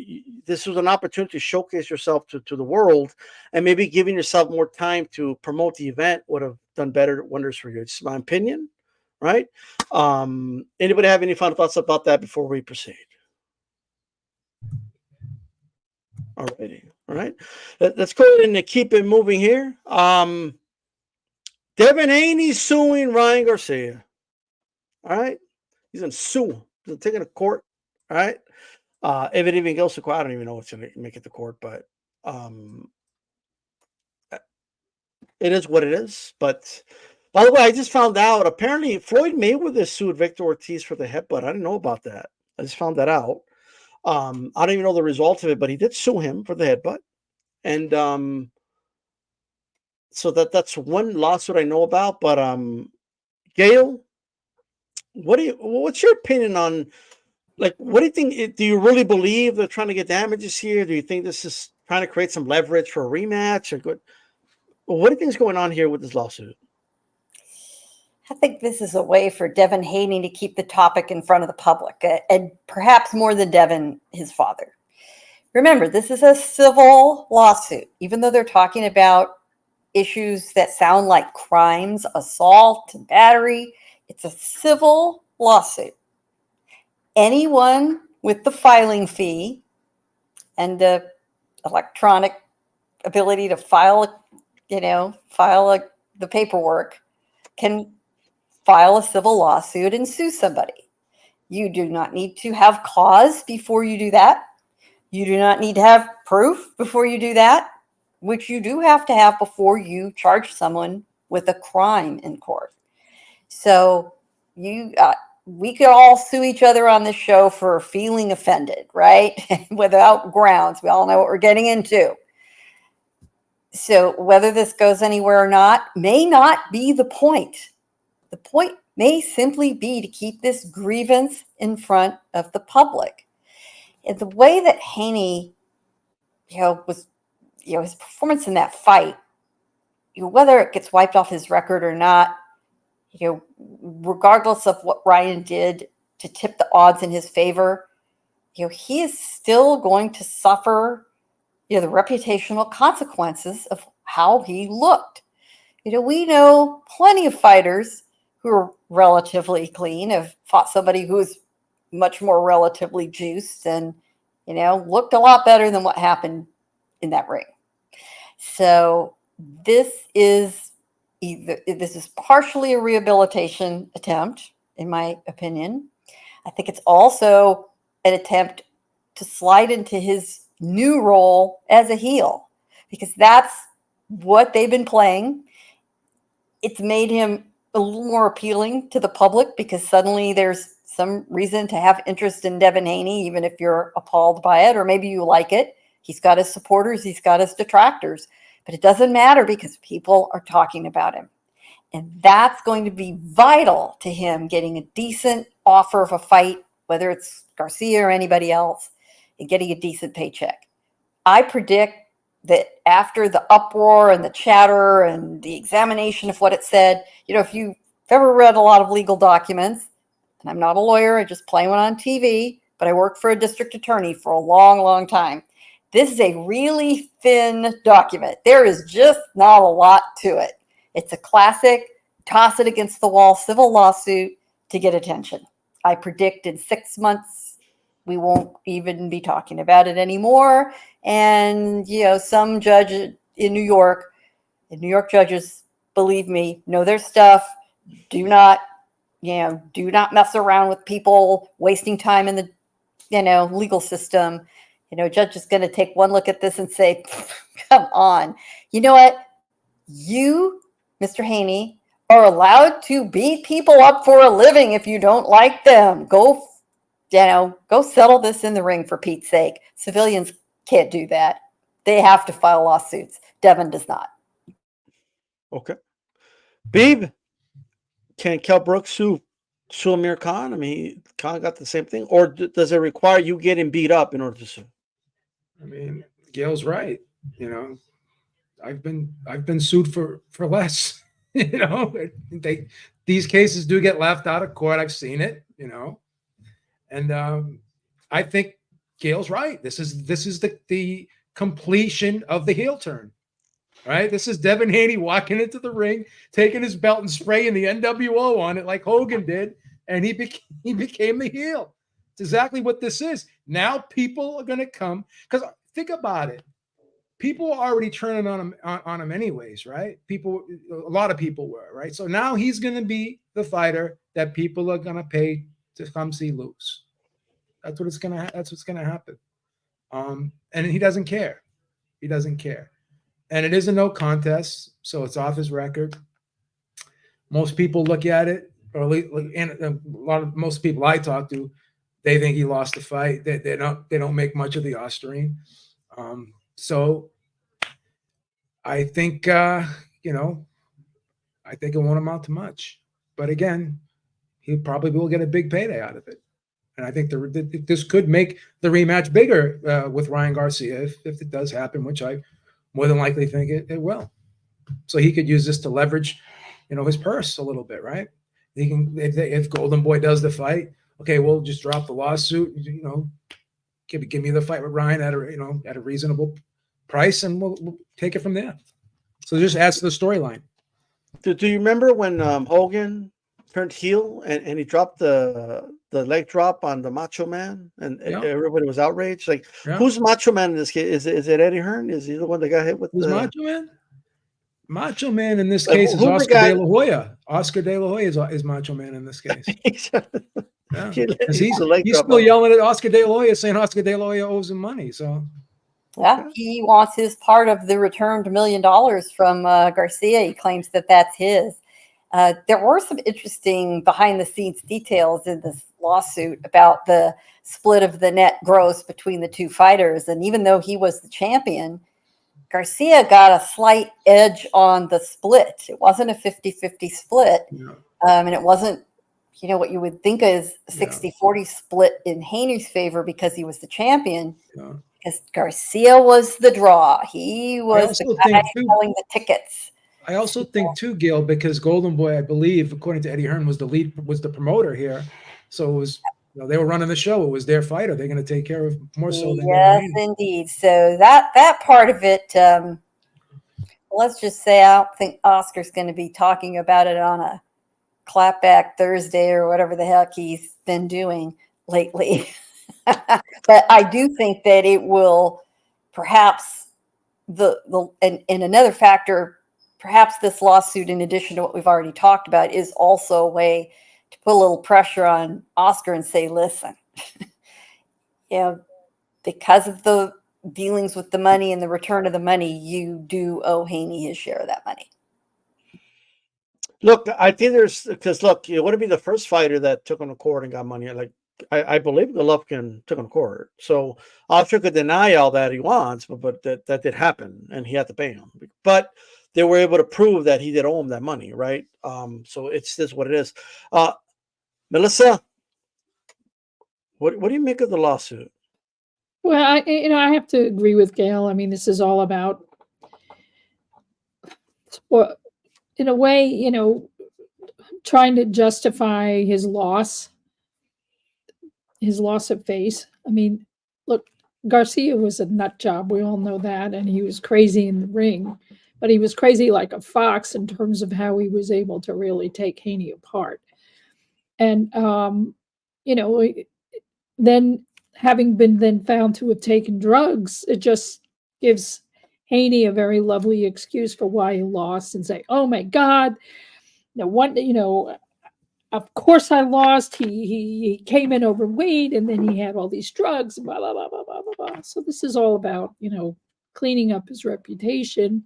C: this was an opportunity to showcase yourself to the world, and maybe giving yourself more time to promote the event would have done better wonders for you. It's my opinion, right? Anybody have any final thoughts about that before we proceed? Alrighty, all right. Let's go ahead and keep it moving here. Devin Haney suing Ryan Garcia. All right, he's gonna sue. He's taking to court. All right. If it even goes to court, I don't even know what's gonna make it to court, but it is what it is. But by the way, I just found out apparently Floyd Mayweather sued Victor Ortiz for the headbutt. I didn't know about that. I just found that out. I don't even know the result of it, but he did sue him for the headbutt. And so that's one lawsuit I know about. But Gail, what's your opinion on, like, what do you think? Do you really believe they're trying to get damages here? Do you think this is trying to create some leverage for a rematch? Or what do you think is going on here with this lawsuit?
A: I think this is a way for Devin Haney to keep the topic in front of the public, and perhaps more than Devin, his father. Remember, this is a civil lawsuit. Even though they're talking about issues that sound like crimes, assault, and battery, it's a civil lawsuit. Anyone with the filing fee and the electronic ability to file file the paperwork, can file a civil lawsuit and sue somebody. You do not need to have cause before you do that. You do not need to have proof before you do that, which you do have to have before you charge someone with a crime in court. So we could all sue each other on this show for feeling offended, right? Without grounds. We all know what we're getting into. So whether this goes anywhere or not may not be the point. The point may simply be to keep this grievance in front of the public. And the way that Haney, was, his performance in that fight, whether it gets wiped off his record or not, regardless of what Ryan did to tip the odds in his favor, he is still going to suffer, the reputational consequences of how he looked. We know plenty of fighters who are relatively clean have fought somebody who's much more relatively juiced and, looked a lot better than what happened in that ring. So this is partially a rehabilitation attempt, in my opinion. I think it's also an attempt to slide into his new role as a heel, because that's what they've been playing. It's made him a little more appealing to the public because suddenly there's some reason to have interest in Devin Haney, even if you're appalled by it, or maybe you like it. He's got his supporters, he's got his detractors, but it doesn't matter because people are talking about him. And that's going to be vital to him getting a decent offer of a fight, whether it's Garcia or anybody else, and getting a decent paycheck. I predict that after the uproar and the chatter and the examination of what it said, if you've ever read a lot of legal documents, and I'm not a lawyer, I just play one on TV, but I worked for a district attorney for a long, long time. This is a really thin document. There is just not a lot to it. It's a classic toss it against the wall civil lawsuit to get attention. I predict in 6 months, we won't even be talking about it anymore. And, some judge in New York judges, believe me, know their stuff. Do not mess around with people wasting time in the, legal system. Judge is going to take one look at this and say, come on. You know what? You, Mr. Haney, are allowed to beat people up for a living if you don't like them. Go settle this in the ring, for Pete's sake. Civilians can't do that. They have to file lawsuits. Devin does not.
C: Okay. Beeb, can Kell Brooks sue Amir Khan? I mean, Khan got the same thing, or does it require you getting beat up in order to sue?
E: I mean, Gail's right. I've been sued for less. These cases do get laughed out of court. I've seen it. And I think Gail's right. This is the completion of the heel turn. Right? This is Devin Haney walking into the ring, taking his belt and spraying the NWO on it like Hogan did, and he became the heel. It's exactly what this is. Now people are going to come, because think about it. People are already turning on him anyways, right? A lot of people were, right? So now he's going to be the fighter that people are going to pay to come see lose. That's what's going to happen. And he doesn't care. He doesn't care. And it is a no contest, so it's off his record. Most people look at it, or most people I talk to, they think he lost the fight. They don't make much of the Austrian. So I think I think it won't amount to much. But again, he probably will get a big payday out of it. And I think this could make the rematch bigger with Ryan Garcia if it does happen, which I more than likely think it will. So he could use this to leverage, his purse a little bit, right? He can, if Golden Boy does the fight, okay, we'll just drop the lawsuit, give me the fight with Ryan at a reasonable price, and we'll take it from there. So just adds to the storyline.
C: Do you remember when Hogan turned heel and he dropped the leg drop on the Macho Man, and everybody was outraged? Like, who's Macho Man in this case? Is it Eddie Hearn? Is he the one that got hit with
E: Macho Man? Macho Man in this
C: Like,
E: case is
C: who's the
E: Oscar
C: guy-
E: De La Hoya. Oscar De La Hoya is Macho Man in this case. Yeah. Because he's still yelling at Oscar De La Hoya, saying Oscar De La Hoya owes him money. So
A: Yeah, he wants his part of the returned $1 million from Garcia. He claims that that's his. There were some interesting behind-the-scenes details in this lawsuit about the split of the net gross between the two fighters. And even though he was the champion, Garcia got a slight edge on the split. It wasn't a 50-50 split.
E: Yeah.
A: And it wasn't, what you would think is a 60-40 split in Haney's favor because he was the champion.
E: Yeah.
A: Because Garcia was the draw. He was the guy selling the tickets.
E: I also think too, Gil, because Golden Boy, I believe, according to Eddie Hearn, was the promoter here. So it was, they were running the show. It was their fighter. They're going to take care of more so than
A: yes, indeed. So that part of it, let's just say I don't think Oscar's going to be talking about it on a clapback Thursday or whatever the heck he's been doing lately. But I do think that it will perhaps and another factor, perhaps this lawsuit, in addition to what we've already talked about, is also a way to put a little pressure on Oscar and say, listen, because of the dealings with the money and the return of the money, you do owe Haney his share of that money.
C: Look, I think because you want to be the first fighter that took on a court and got money. Like, I believe Golovkin took on court. So Oscar could deny all that he wants, but that did happen, and he had to pay him. But they were able to prove that he did owe him that money, right? So it's just what it is. Melissa, what do you make of the lawsuit?
J: Well, I have to agree with Gail. I mean, this is all about, well, in a way, trying to justify his loss of face. I mean, look, Garcia was a nut job. We all know that. And he was crazy in the ring, but he was crazy like a fox in terms of how he was able to really take Haney apart. And, then having been then found to have taken drugs, it just gives Haney a very lovely excuse for why he lost and say, oh my God, of course I lost. He came in overweight and then he had all these drugs, blah, blah, blah, blah, blah, blah, blah. So this is all about, cleaning up his reputation.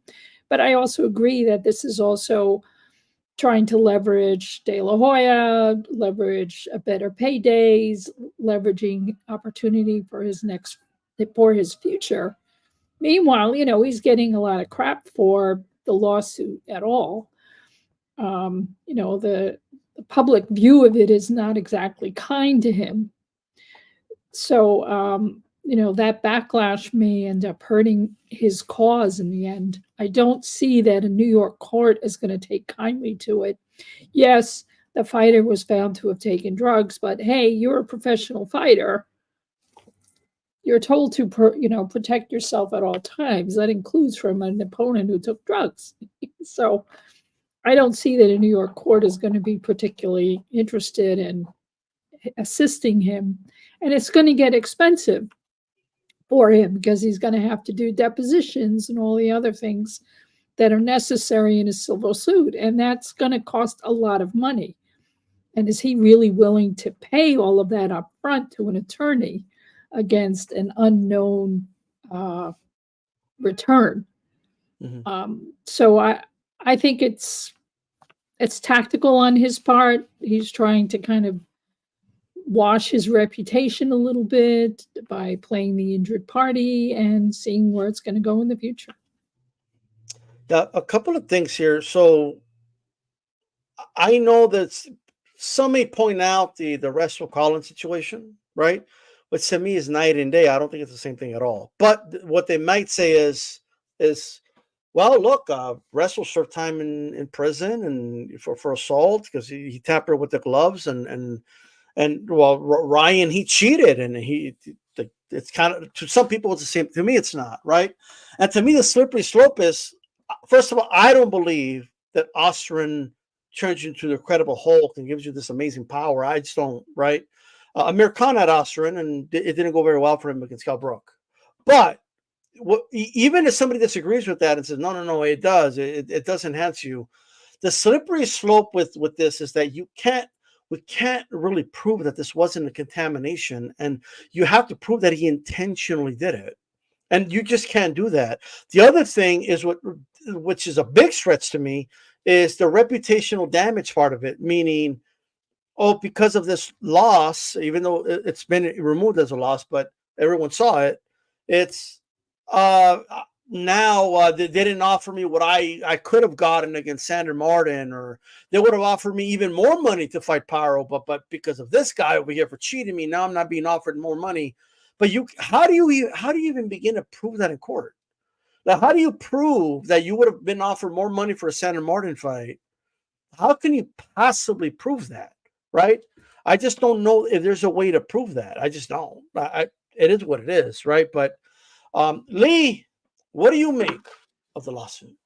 J: But I also agree that this is also trying to leverage De La Hoya, leverage a better paydays, leveraging opportunity for his future. Meanwhile, he's getting a lot of crap for the lawsuit at all. The public view of it is not exactly kind to him. So, that backlash may end up hurting his cause in the end. I don't see that a New York court is going to take kindly to it. Yes, the fighter was found to have taken drugs, but hey, you're a professional fighter. You're told to, protect yourself at all times. That includes from an opponent who took drugs. So I don't see that a New York court is going to be particularly interested in assisting him. And it's going to get expensive for him because he's going to have to do depositions and all the other things that are necessary in a civil suit. And that's going to cost a lot of money. And is he really willing to pay all of that up front to an attorney against an unknown return?
C: Mm-hmm.
J: So I think it's tactical on his part. He's trying to kind of wash his reputation a little bit by playing the injured party and seeing where it's going to go in the future.
C: Yeah, a couple of things here. So I know that some may point out the Russell Collins situation, right? But to me is night and day. I don't think it's the same thing at all. But what they might say is well, look, Russell served time in prison and for assault because he tampered with the gloves and well, Ryan, he cheated and it's kind of, to some people it's the same. To me, it's not, right? And to me, the slippery slope is, first of all, I don't believe that Austrian turns you into the Incredible Hulk and gives you this amazing power. I just don't, right? Amir Khan had Austrian and it didn't go very well for him against Cal Brook. But even if somebody disagrees with that and says, no, it does. It does enhance you. The slippery slope with this is that we can't really prove that this wasn't a contamination, and you have to prove that he intentionally did it. And you just can't do that. The other thing is which is a big stretch to me, is the reputational damage part of it, meaning, because of this loss, even though it's been removed as a loss, but everyone saw it, it's now they didn't offer me what I could have gotten against Sandor Martin, or they would have offered me even more money to fight Pyro, but because of this guy over here for cheating me, now I'm not being offered more money. But how do you even begin to prove that in court? Now, how do you prove that you would have been offered more money for a Sandor Martin fight? How can you possibly prove that, right? I just don't know if there's a way to prove that. I just don't. It is what it is, right? But Lee, what do you make of the lawsuit?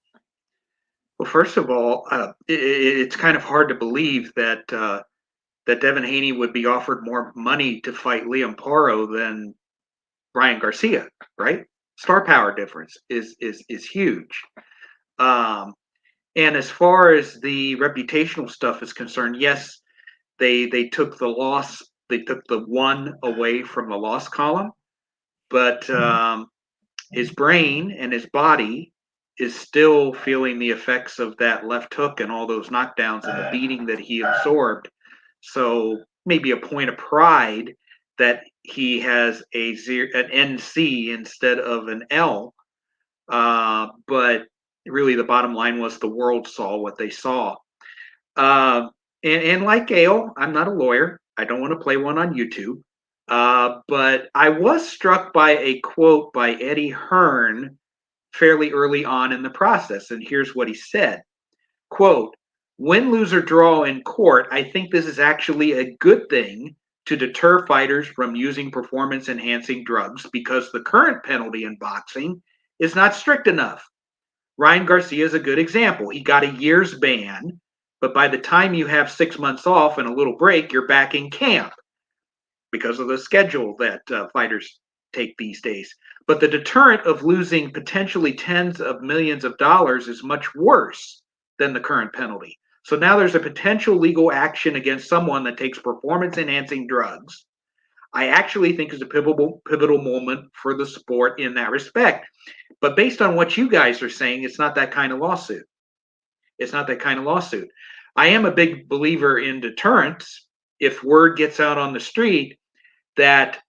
K: Well, first of all, it's kind of hard to believe that that Devin Haney would be offered more money to fight Liam Paro than Ryan Garcia, right? Star power difference is huge. And as far as the reputational stuff is concerned, yes, they took the loss, they took the one away from the loss column, but his brain and his body is still feeling the effects of that left hook and all those knockdowns and the beating that he absorbed. So maybe a point of pride that he has an NC instead of an L. But really the bottom line was the world saw what they saw. And like Gail, I'm not a lawyer. I don't want to play one on YouTube. But I was struck by a quote by Eddie Hearn fairly early on in the process. And here's what he said, quote, "Win, lose, or draw in court, I think this is actually a good thing to deter fighters from using performance-enhancing drugs because the current penalty in boxing is not strict enough. Ryan Garcia is a good example. He got a year's ban, but by the time you have 6 months off and a little break, you're back in camp because of the schedule that fighters take these days. But the deterrent of losing potentially tens of millions of dollars is much worse than the current penalty. So now there's a potential legal action against someone that takes performance-enhancing drugs. I actually think is a pivotal moment for the sport in that respect. But based on what you guys are saying, it's not that kind of lawsuit. It's not that kind of lawsuit. I am a big believer in deterrence. If word gets out on the street that,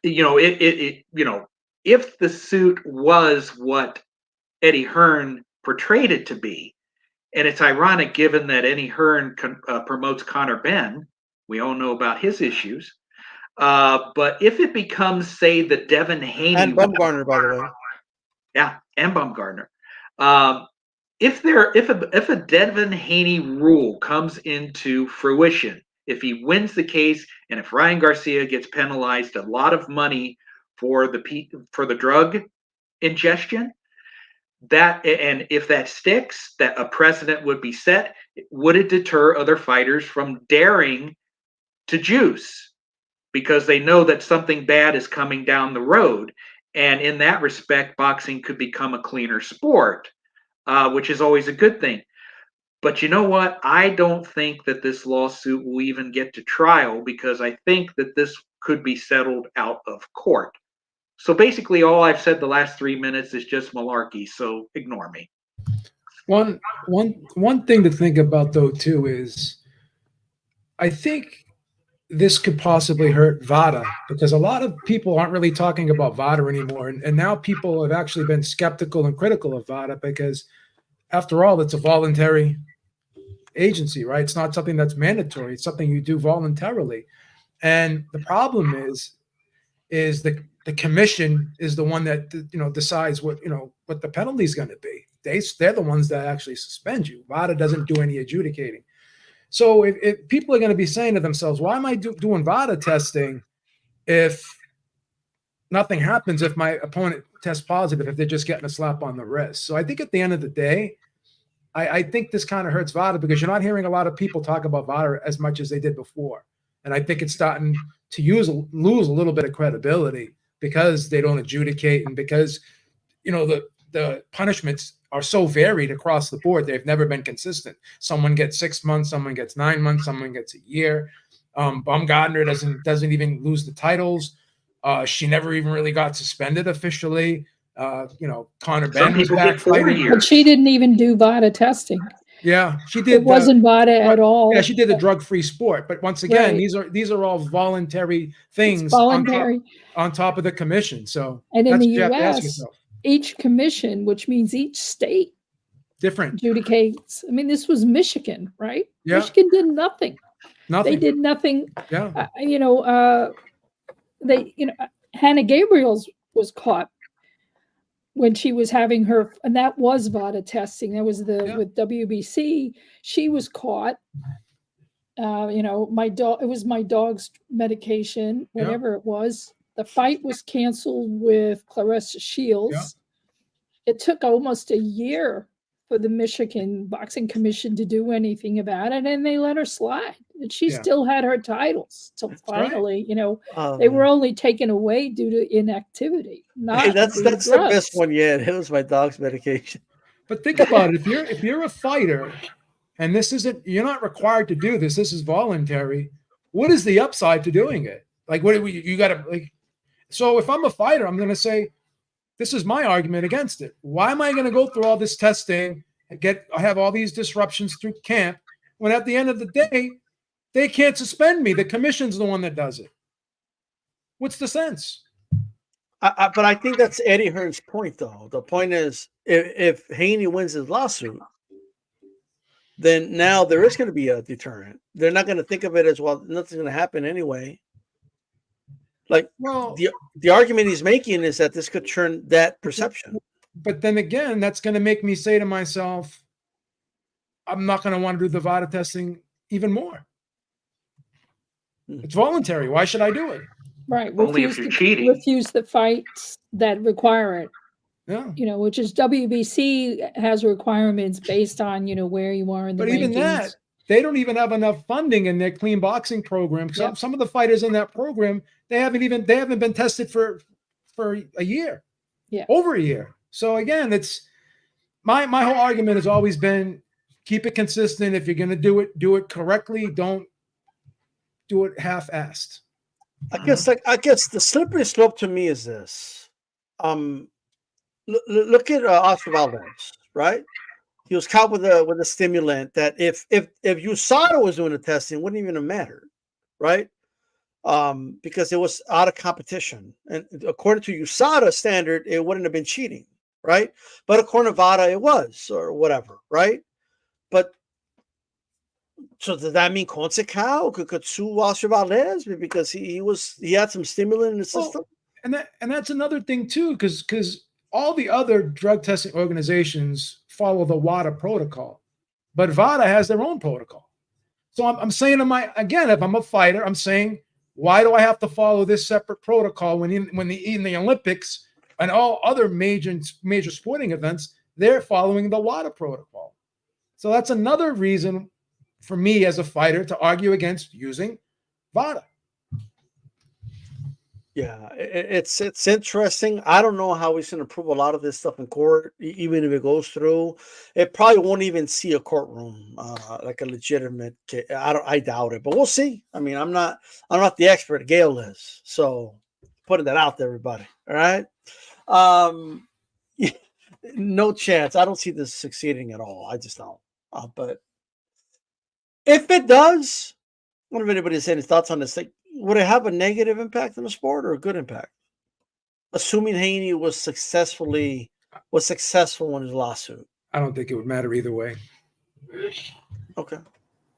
K: if the suit was what Eddie Hearn portrayed it to be, and it's ironic given that Eddie Hearn promotes Conor Benn, we all know about his issues. But if it becomes, say, the Devin Haney
C: and Bumgarner, by the way,
K: yeah, and Bumgarner, if a Devin Haney rule comes into fruition, if he wins the case, and if Ryan Garcia gets penalized a lot of money for the drug ingestion, and if that sticks, that a precedent would be set. Would it deter other fighters from daring to juice because they know that something bad is coming down the road? And in that respect, boxing could become a cleaner sport, which is always a good thing. But you know what? I don't think that this lawsuit will even get to trial because I think that this could be settled out of court. So basically, all I've said the last 3 minutes is just malarkey. So ignore me.
E: One thing to think about though too is, I think this could possibly hurt VADA because a lot of people aren't really talking about VADA anymore, and now people have actually been skeptical and critical of VADA because, after all, it's a voluntary agency, right? It's not something that's mandatory. It's something you do voluntarily, and the problem is the commission is the one that decides what the penalty is going to be. They're the ones that actually suspend you. VADA doesn't do any adjudicating. So if people are going to be saying to themselves, why am I doing VADA testing if nothing happens if my opponent tests positive, if they're just getting a slap on the wrist? So I think at the end of the day, I think this kind of hurts VADA because you're not hearing a lot of people talk about VADA as much as they did before. And I think it's starting to lose a little bit of credibility because they don't adjudicate and because the punishments are so varied across the board. They've never been consistent. Someone gets 6 months, someone gets 9 months, someone gets a year. Bumgarner doesn't even lose the titles. She never even really got suspended officially. Conor Ben was back fighting.
J: But she didn't even do VADA testing.
E: Yeah, she did.
J: It wasn't VADA at all.
E: Yeah, she did the drug-free sport. But once again,
J: Right.
E: these are all voluntary things
J: It's voluntary.
E: on top of the commission. So
J: And in
E: that's
J: the
E: what you have to ask
J: U.S.,
E: yourself.
J: each commission, which means each state,
E: different
J: adjudicates. I mean, this was Michigan, right?
E: Yeah.
J: Michigan did nothing.
E: Nothing.
J: They did nothing.
E: Yeah.
J: Hannah Gabriel's was caught when she was having her, and that was VADA testing. That was with WBC. She was caught. My dog. It was my dog's medication. Whatever it was. The fight was canceled with Clarissa Shields.
E: Yeah.
J: It took almost a year for the Michigan Boxing Commission to do anything about it, and they let her slide. And she still had her titles. So finally, they were only taken away due to inactivity. Not
C: that's the best one yet. It was my dog's medication.
E: But think about it. If you're a fighter, and you're not required to do this. This is voluntary. What is the upside to doing it? Like, you got to like. So if I'm a fighter, I'm going to say, this is my argument against it. Why am I going to go through all this testing and have all these disruptions through camp when at the end of the day, they can't suspend me? The commission's the one that does it. What's the sense?
C: But I think that's Eddie Hearn's point, though. The point is, if Haney wins his lawsuit, then now there is going to be a deterrent. They're not going to think of it as, well, nothing's going to happen anyway. Like, the argument he's making is that this could turn that perception.
E: But then again, that's going to make me say to myself, I'm not going to want to do the VADA testing even more. It's voluntary. Why should I do it?
J: Right.
K: Only if you're cheating.
J: Refuse the fights that require it.
E: Yeah.
J: Which is WBC has requirements based on, where you are in the rankings.
E: But even that, they don't even have enough funding in their clean boxing program. Some of the fighters in that program, they haven't been tested for a year.
J: Yeah.
E: Over a year. So again, it's my whole argument has always been, keep it consistent. If you're going to do it correctly. Don't do it half-assed.
C: I guess the slippery slope to me is this. Look at Oscar Valdez, right? He was caught with a stimulant that if USADA was doing the testing, it wouldn't even have mattered, right? Because it was out of competition, and according to USADA standard, it wouldn't have been cheating, right? But according to VADA, it was, or whatever, right? But so does that mean Consecao could sue Oscar Valdez because he had some stimulant in the system?
E: And that's another thing too, because all the other drug testing organizations follow the WADA protocol, but VADA has their own protocol. So I'm saying if I'm a fighter, I'm saying, why do I have to follow this separate protocol when in the Olympics and all other major sporting events, they're following the WADA protocol? So that's another reason for me as a fighter to argue against using VADA.
C: Yeah, it's interesting. I don't know how we can prove a lot of this stuff in court, even if it goes through. It probably won't even see a courtroom, like a legitimate case. I doubt it, but we'll see. I mean, I'm not the expert. Gail is, so putting that out there, everybody. All right. No chance. I don't see this succeeding at all. I just don't. But if it does, I don't know if anybody has any thoughts on this. Like, would it have a negative impact on the sport or a good impact? Assuming Haney was successful in his lawsuit.
E: I don't think it would matter either way.
C: Okay.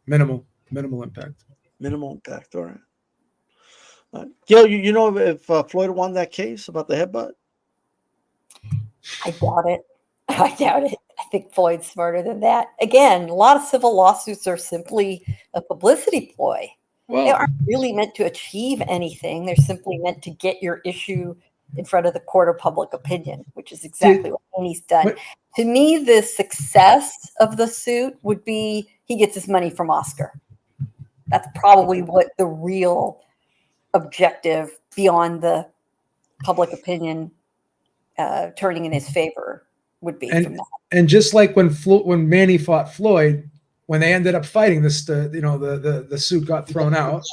E: Minimal impact.
C: Minimal impact. All right. Gail, you know if Floyd won that case about the headbutt?
A: I doubt it. I doubt it. I think Floyd's smarter than that. Again, a lot of civil lawsuits are simply a publicity ploy. They aren't really meant to achieve anything. They're simply meant to get your issue in front of the court of public opinion, which is exactly what Haney's done. To me, the success of the suit would be he gets his money from Oscar. That's probably what the real objective beyond the public opinion turning in his favor would be from that.
E: And just like when Manny fought Floyd, when they ended up fighting, the suit got thrown out.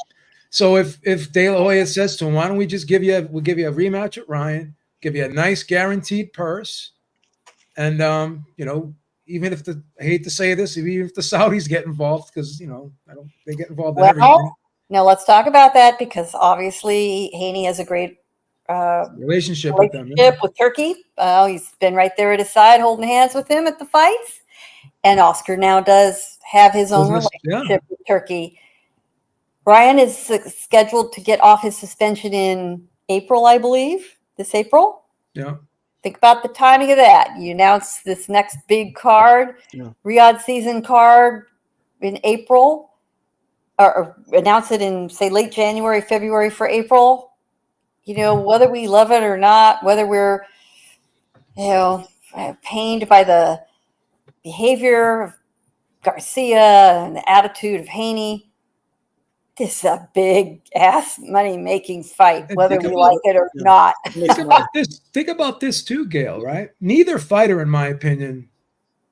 E: So if De La Hoya says to him, why don't we just we'll give you a rematch at Ryan, give you a nice guaranteed purse, and even if I hate to say this, even if the Saudis get involved, because they get involved in everything.
A: Now let's talk about that, because obviously Haney has a great
E: relationship
A: with Turkey. He's been right there at his side, holding hands with him at the fights. And Oscar now does have his own relationship with Turkey. Ryan is scheduled to get off his suspension in April, I believe, this April.
E: Yeah.
A: Think about the timing of that. You announce this next big card, Riyadh season card in April, or announce it in, say, late January, February for April. Whether we love it or not, whether we're, pained by the behavior of Garcia and the attitude of Haney, this is a big ass money making fight, whether we like it or not.
E: Think about this too, Gail, right? Neither fighter, in my opinion,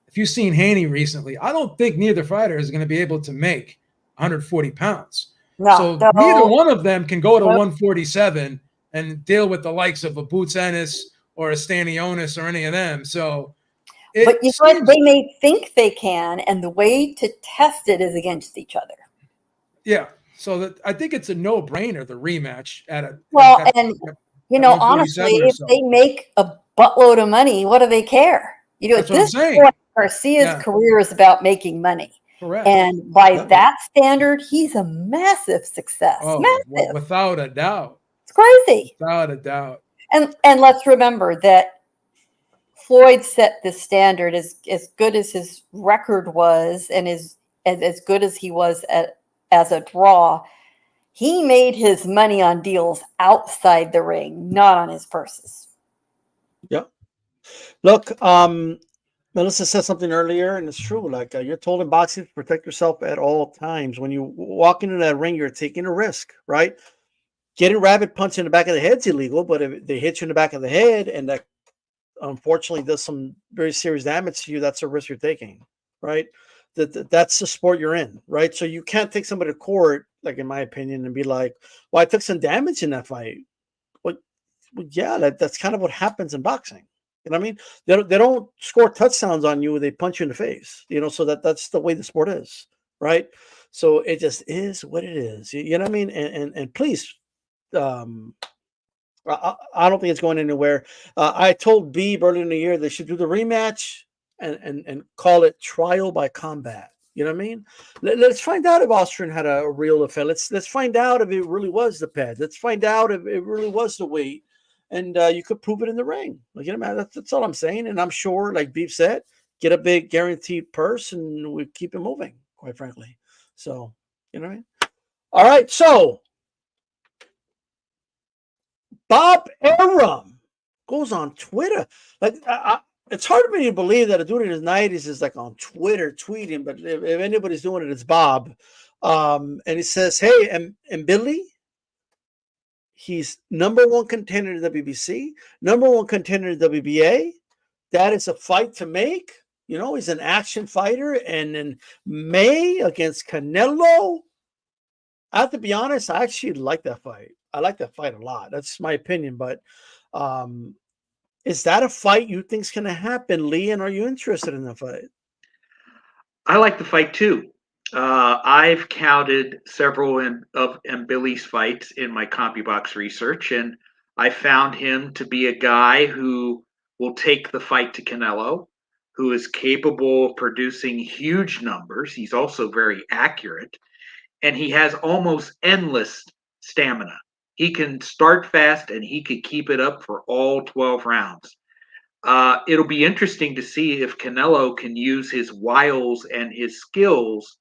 E: if you've seen Haney recently, I don't think neither fighter is going to be able to make 140 pounds. So neither one of them can go to 147 and deal with the likes of a Boots Ennis or a Stanionis or any of them. So
A: but you know what? They may think they can, and the way to test it is against each other.
E: Yeah. So I think it's a no-brainer, the rematch
A: honestly, if they make a buttload of money, what do they care? At this point, Garcia's career is about making money.
E: Correct.
A: And by that standard, he's a massive success. Massive.
E: Without a doubt.
A: It's crazy.
E: Without a doubt.
A: And let's remember that Floyd set the standard as good as his record was, and as good as he was as a draw. He made his money on deals outside the ring, not on his purses.
C: Yep. Look, Melissa said something earlier, and it's true. Like you're told in boxing to protect yourself at all times. When you walk into that ring, you're taking a risk, right? Getting rabbit punched in the back of the head is illegal, but if they hit you in the back of the head and that unfortunately does some very serious damage to you, that's a risk you're taking, right? That's the sport you're in, right? So you can't take somebody to court, like in my opinion, and be like, well, I took some damage in that fight. Well yeah, that's kind of what happens in boxing. You know what I mean? They don't score touchdowns on you, they punch you in the face, so that's the way the sport is, right? So it just is what it is. You know what I mean? And please, I don't think it's going anywhere. I told Beeb earlier in the year they should do the rematch and call it trial by combat. You know what I mean? Let's find out if Austrian had a real affair. Let's find out if it really was the pad. Let's find out if it really was the weight, and you could prove it in the ring. Like, man, that's all I'm saying. And I'm sure, like Beeb said, get a big guaranteed purse, and we keep it moving. Quite frankly, so you know what I mean. All right, so Bob Arum goes on Twitter. Like, it's hard for me to believe that a dude in his 90s is like on Twitter tweeting, but if anybody's doing it, it's Bob. And he says, hey, MBiilli, he's #1 contender in the WBC, #1 contender in the WBA. That is a fight to make. He's an action fighter. And in May against Canelo, I have to be honest, I actually like that fight. I like that fight a lot. That's my opinion. But is that a fight you think is going to happen, Lee? And are you interested in that fight?
K: I like the fight too. I've counted several of MBiilli's fights in my CompuBox research, and I found him to be a guy who will take the fight to Canelo, who is capable of producing huge numbers. He's also very accurate, and he has almost endless stamina. He can start fast, and he could keep it up for all 12 rounds. It'll be interesting to see if Canelo can use his wiles and his skills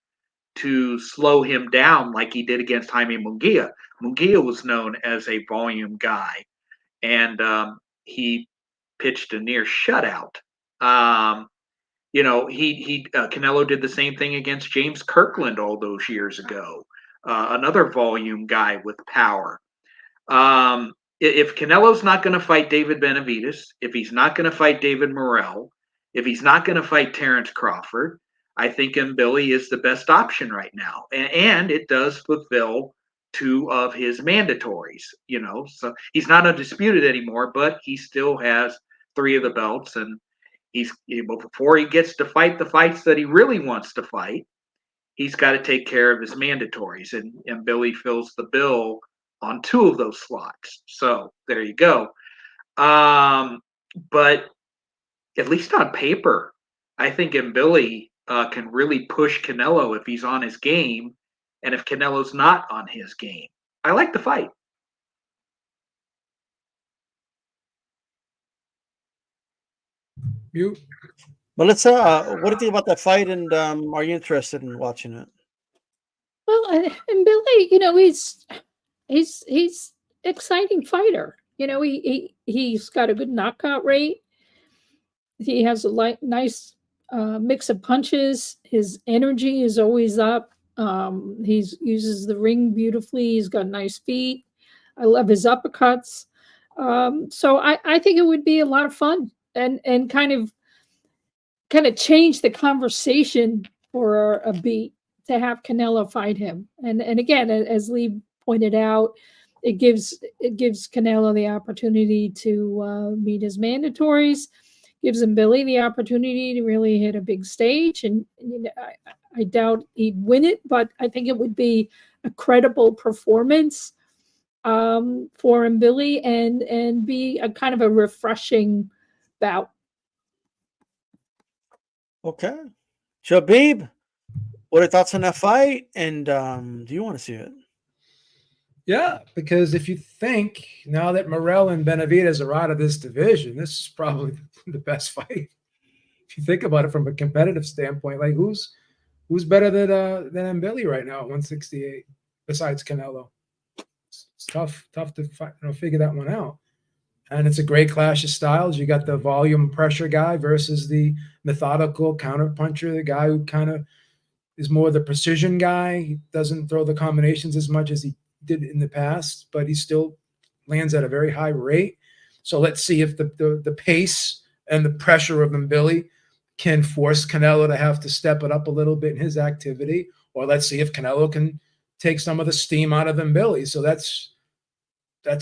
K: to slow him down like he did against Jaime Munguia. Munguia was known as a volume guy, and he pitched a near shutout. Canelo did the same thing against James Kirkland all those years ago, another volume guy with power. if Canelo's not going to fight David Benavidez, if he's not going to fight David Morrell, if he's not going to fight Terrence Crawford, I think MBiilli is the best option right now. And it does fulfill 2 of his mandatories, you know. So he's not undisputed anymore, but he still has 3 of the belts. And he's before he gets to fight the fights that he really wants to fight, he's got to take care of his mandatories. And MBiilli fills the bill on 2 of those slots. So there you go. But at least on paper, I think MBiilli can really push Canelo if he's on his game, and if Canelo's not on his game. I like the fight.
E: You.
C: But let's what do you think about that fight, and are you interested in watching it?
J: Well, and MBiilli, you know, he's exciting fighter. You know, he's got a good knockout rate. He has a nice mix of punches. His energy is always up. He uses the ring beautifully. He's got nice feet. I love his uppercuts. So I think it would be a lot of fun and kind of change the conversation for a beat to have Canelo fight him. And again, as Lee pointed out, it gives Canelo the opportunity to meet his mandatories, gives MBiilli the opportunity to really hit a big stage. And you know, I doubt he'd win it, but I think it would be a credible performance for MBiilli and be a kind of a refreshing bout.
C: Okay. Shabib, what are your thoughts on that fight? And do you want to see it?
E: Yeah, because if you think now that Morrell and Benavidez are out of this division, this is probably the best fight. If you think about it from a competitive standpoint, like who's better than MBiilli right now at 168 besides Canelo? It's tough to figure that one out. And it's a great clash of styles. You got the volume pressure guy versus the methodical counter puncher, the guy who kind of is more the precision guy. He doesn't throw the combinations as much as he did in the past, but he still lands at a very high rate. So let's see if the pace and the pressure of MBiilli can force Canelo to have to step it up a little bit in his activity, or let's see if Canelo can take some of the steam out of MBiilli. So that's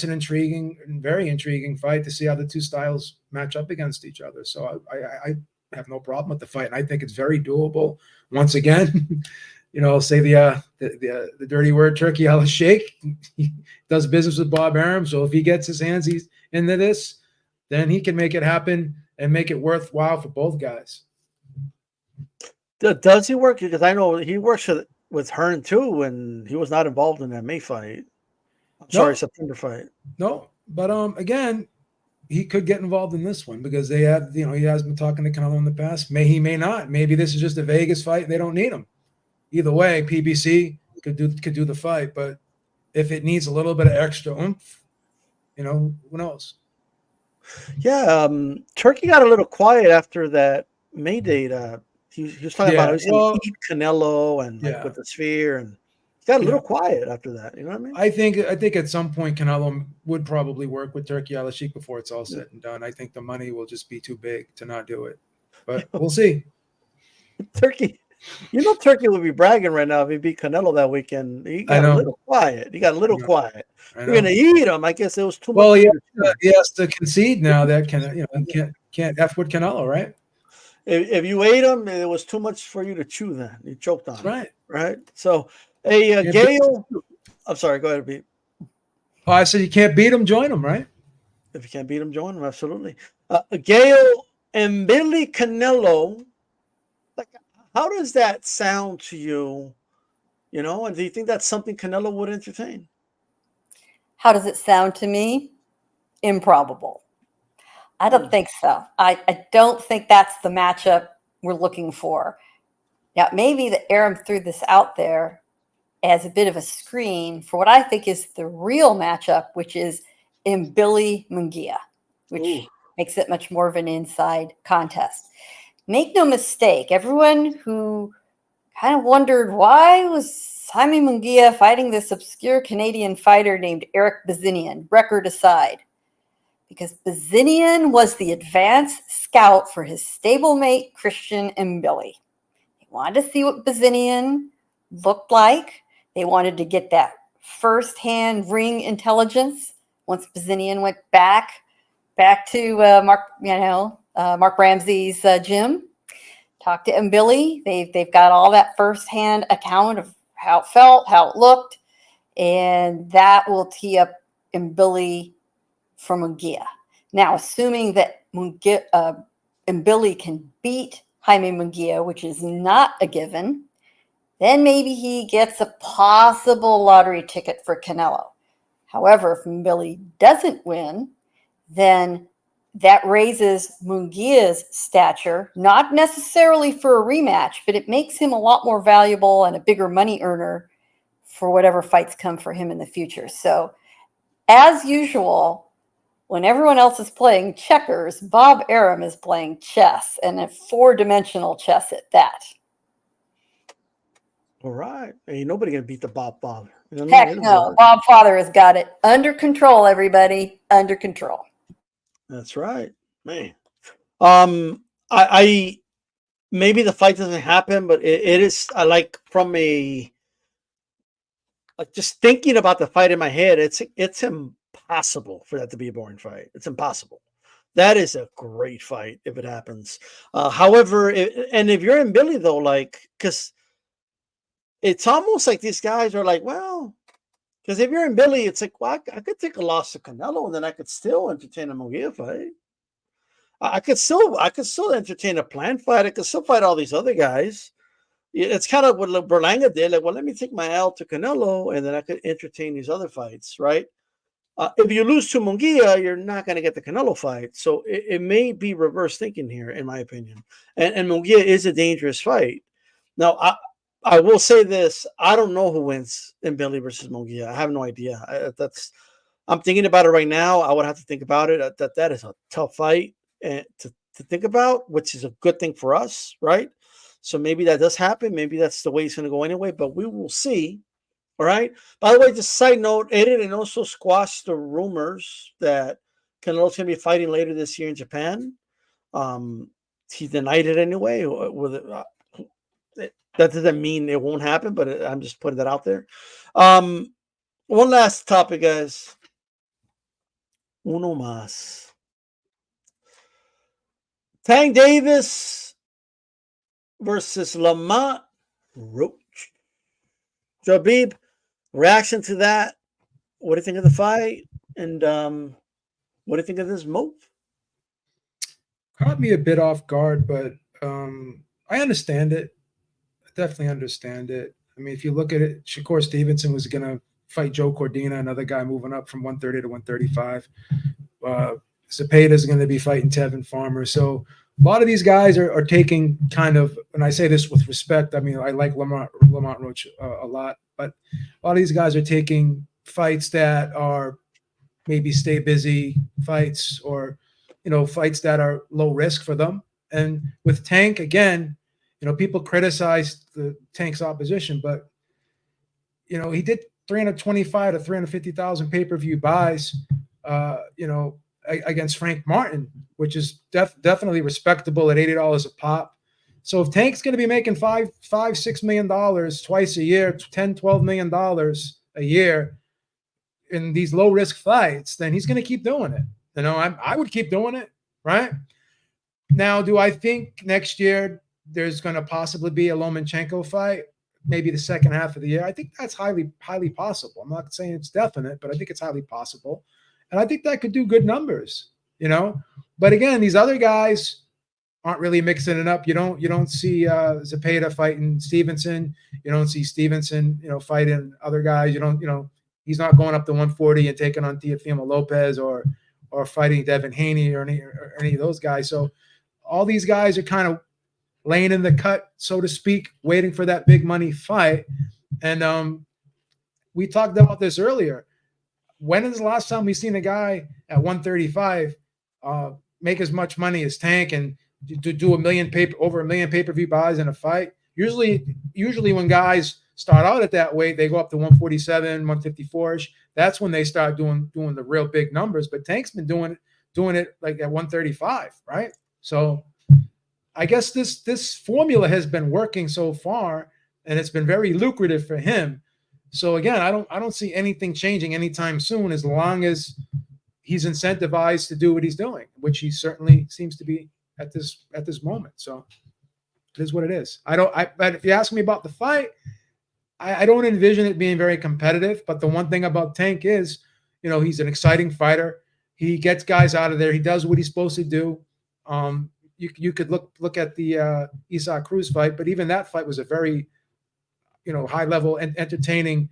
E: an intriguing and very intriguing fight to see how the 2 styles match up against each other. So I have no problem with the fight, and I think it's very doable. Once again, you know, say the dirty word, Turkey al Sheikh. He does business with Bob Arum, so if he gets his hands into this, then he can make it happen and make it worthwhile for both guys.
C: Does he work? Because I know he works with Hearn too, and he was not involved in that May fight. September fight.
E: No, but again, he could get involved in this one because they have, you know, he has been talking to Canelo in the past. He may not. Maybe this is just a Vegas fight. They don't need him. Either way, PBC could do the fight, but if it needs a little bit of extra oomph, you know, who knows?
C: Yeah, Turkey got a little quiet after that May date. He was talking about how he's going to eat Canelo and like with the sphere, and he got a little quiet after that. You know what I mean?
E: I think at some point Canelo would probably work with Turkey al Sheikh before it's all said and done. I think the money will just be too big to not do it, but we'll see.
C: Turkey. You know, Turkey would be bragging right now if he beat Canelo that weekend. He got a little quiet. Quiet. You're going to eat him. I guess it was too much.
E: Well, he has to concede now that can't F with Canelo, right?
C: If you ate him, it was too much for you to chew then. You choked on it. Right? So, Gail, I'm sorry. Go ahead, Pete.
E: Oh, I said you can't beat him, join him, right?
C: If you can't beat him, join him. Absolutely. Gail and Mbilli Canelo. How does that sound to you? You know, and do you think that's something Canelo would entertain?
A: How does it sound to me? Improbable. I don't think so. I don't think that's the matchup we're looking for. Now, maybe the Arum threw this out there as a bit of a screen for what I think is the real matchup, which is Mbilli Munguia, which makes it much more of an inside contest. Make no mistake, everyone who kind of wondered, why was Jaime Munguia fighting this obscure Canadian fighter named Eric Bazinian, record aside? Because Bazinian was the advanced scout for his stablemate Christian Mbilli. They wanted to see what Bazinian looked like. They wanted to get that first-hand ring intelligence once Bazinian went back to Mark Ramsey's gym. Talked to Mbilli. They've got all that first-hand account of how it felt, how it looked, and that will tee up Mbilli for Munguia. Now, assuming that Mbilli can beat Jaime Munguia, which is not a given, then maybe he gets a possible lottery ticket for Canelo. However, if Mbilli doesn't win, then that raises Munguia's stature, not necessarily for a rematch, but it makes him a lot more valuable and a bigger money earner for whatever fights come for him in the future. So, as usual, when everyone else is playing checkers, Bob Arum is playing chess, and a four-dimensional chess at that.
C: All right. Ain't nobody going to beat the Bob Father.
A: Heck no. Bob Father has got it under control, everybody. Under control.
C: That's right, man. I maybe the fight doesn't happen, but it is. I like from just thinking about the fight in my head. It's impossible for that to be a boring fight. It's impossible. That is a great fight if it happens. However, and if you're in Mbilli though, because it's almost like these guys are like, well. Because if you're in Mbilli, it's like, well, I could take a loss to Canelo, and then I could still entertain a Munguia fight. I could still entertain a planned fight. I could still fight all these other guys. It's kind of what Berlanga did. Like, well, let me take my L to Canelo, and then I could entertain these other fights, right? If you lose to Munguia, you're not going to get the Canelo fight. So it may be reverse thinking here, in my opinion. And Munguia is a dangerous fight. Now, I will say this: I don't know who wins in Mbilli versus Munguia. I have no idea. I'm thinking about it right now. I would have to think about it. That is a tough fight to think about, which is a good thing for us, right? So maybe that does happen. Maybe that's the way it's going to go anyway. But we will see. All right. By the way, just side note: Eren also squashed the rumors that Canelo's going to be fighting later this year in Japan. He denied it anyway. That doesn't mean it won't happen, but I'm just putting that out there. One last topic, guys. Uno más. Tank Davis versus Lamont Roach. Jabib, reaction to that? What do you think of the fight? And what do you think of this move?
E: Caught me a bit off guard, but I understand it. Definitely understand it. I mean, if you look at it, Shakur Stevenson was going to fight Joe Cordina, another guy moving up from 130 to 135. Zepeda is going to be fighting Tevin Farmer. So a lot of these guys are taking kind of, and I say this with respect, I mean, I like Lamont Roach a lot, but a lot of these guys are taking fights that are maybe stay busy fights or, fights that are low risk for them. And with Tank, again, people criticize the Tank's opposition, but, he did 325 to 350,000 pay-per-view buys, against Frank Martin, which is definitely respectable at $80 a pop. So if Tank's going to be making $6 million twice a year, $10-12 million a year in these low-risk fights, then he's going to keep doing it. I would keep doing it, right? Now, do I think next year there's going to possibly be a Lomachenko fight, maybe the second half of the year? I think that's highly, highly possible. I'm not saying it's definite, but I think it's highly possible. And I think that could do good numbers, But again, these other guys aren't really mixing it up. You don't see Zepeda fighting Stevenson. You don't see Stevenson, fighting other guys. He's not going up to 140 and taking on Teofimo Lopez or fighting Devin Haney or any of those guys. So all these guys are kind of laying in the cut, so to speak, waiting for that big money fight. And we talked about this earlier. When is the last time we've seen a guy at 135 make as much money as Tank and to do over a million pay-per-view buys in a fight? Usually when guys start out at that weight, they go up to 147, 154ish. That's when they start doing the real big numbers. But Tank's been doing it like at 135, right? So I guess this formula has been working so far, and it's been very lucrative for him. So again, I don't see anything changing anytime soon, as long as he's incentivized to do what he's doing, which he certainly seems to be at this moment. So it is what it is. But if you ask me about the fight, I don't envision it being very competitive. But the one thing about Tank is, he's an exciting fighter. He gets guys out of there. He does what he's supposed to do. You could look at the Isaac Cruz fight, but even that fight was a very, high level and entertaining,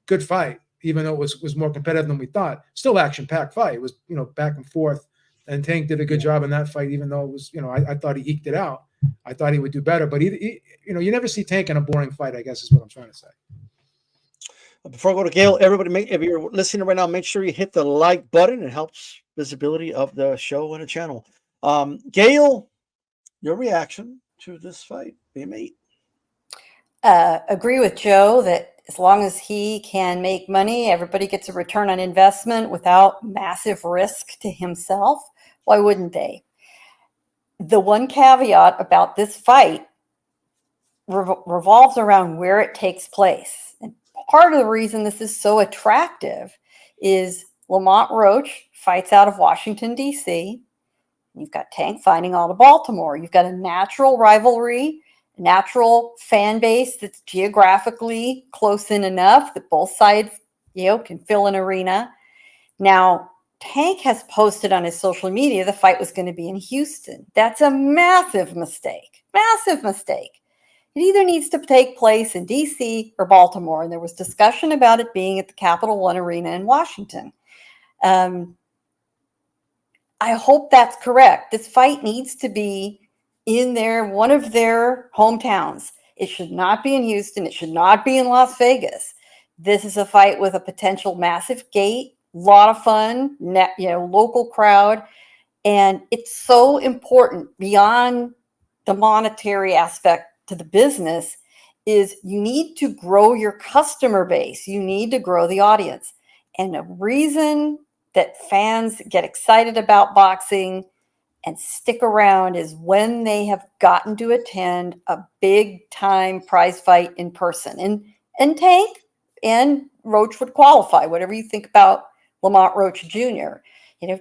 E: good fight, even though it was more competitive than we thought. Still action packed fight. It was, back and forth, and Tank did a good job in that fight, even though it was, I thought he eked it out. I thought he would do better, but you never see Tank in a boring fight, I guess is what I'm trying to say.
C: Before I go to Gail, everybody, if you're listening right now, make sure you hit the like button. It helps visibility of the show and the channel. Gail, your reaction to this fight being made?
A: Agree with Joe that as long as he can make money, everybody gets a return on investment without massive risk to himself. Why wouldn't they? The one caveat about this fight revolves around where it takes place. And part of the reason this is so attractive is Lamont Roach fights out of Washington, D.C. You've got Tank fighting out of Baltimore. You've got a natural rivalry, a natural fan base that's geographically close in enough that both sides, can fill an arena. Now, Tank has posted on his social media the fight was going to be in Houston. That's a massive mistake. Massive mistake. It either needs to take place in D.C. or Baltimore, and there was discussion about it being at the Capital One Arena in Washington. I hope that's correct. This fight needs to be in one of their hometowns. It should not be in Houston. It should not be in Las Vegas. This is a fight with a potential massive gate, a lot of fun, local crowd. And it's so important beyond the monetary aspect to the business is you need to grow your customer base. You need to grow the audience. And the reason that fans get excited about boxing and stick around is when they have gotten to attend a big time prize fight in person. And Tank and Roach would qualify, whatever you think about Lamont Roach Jr.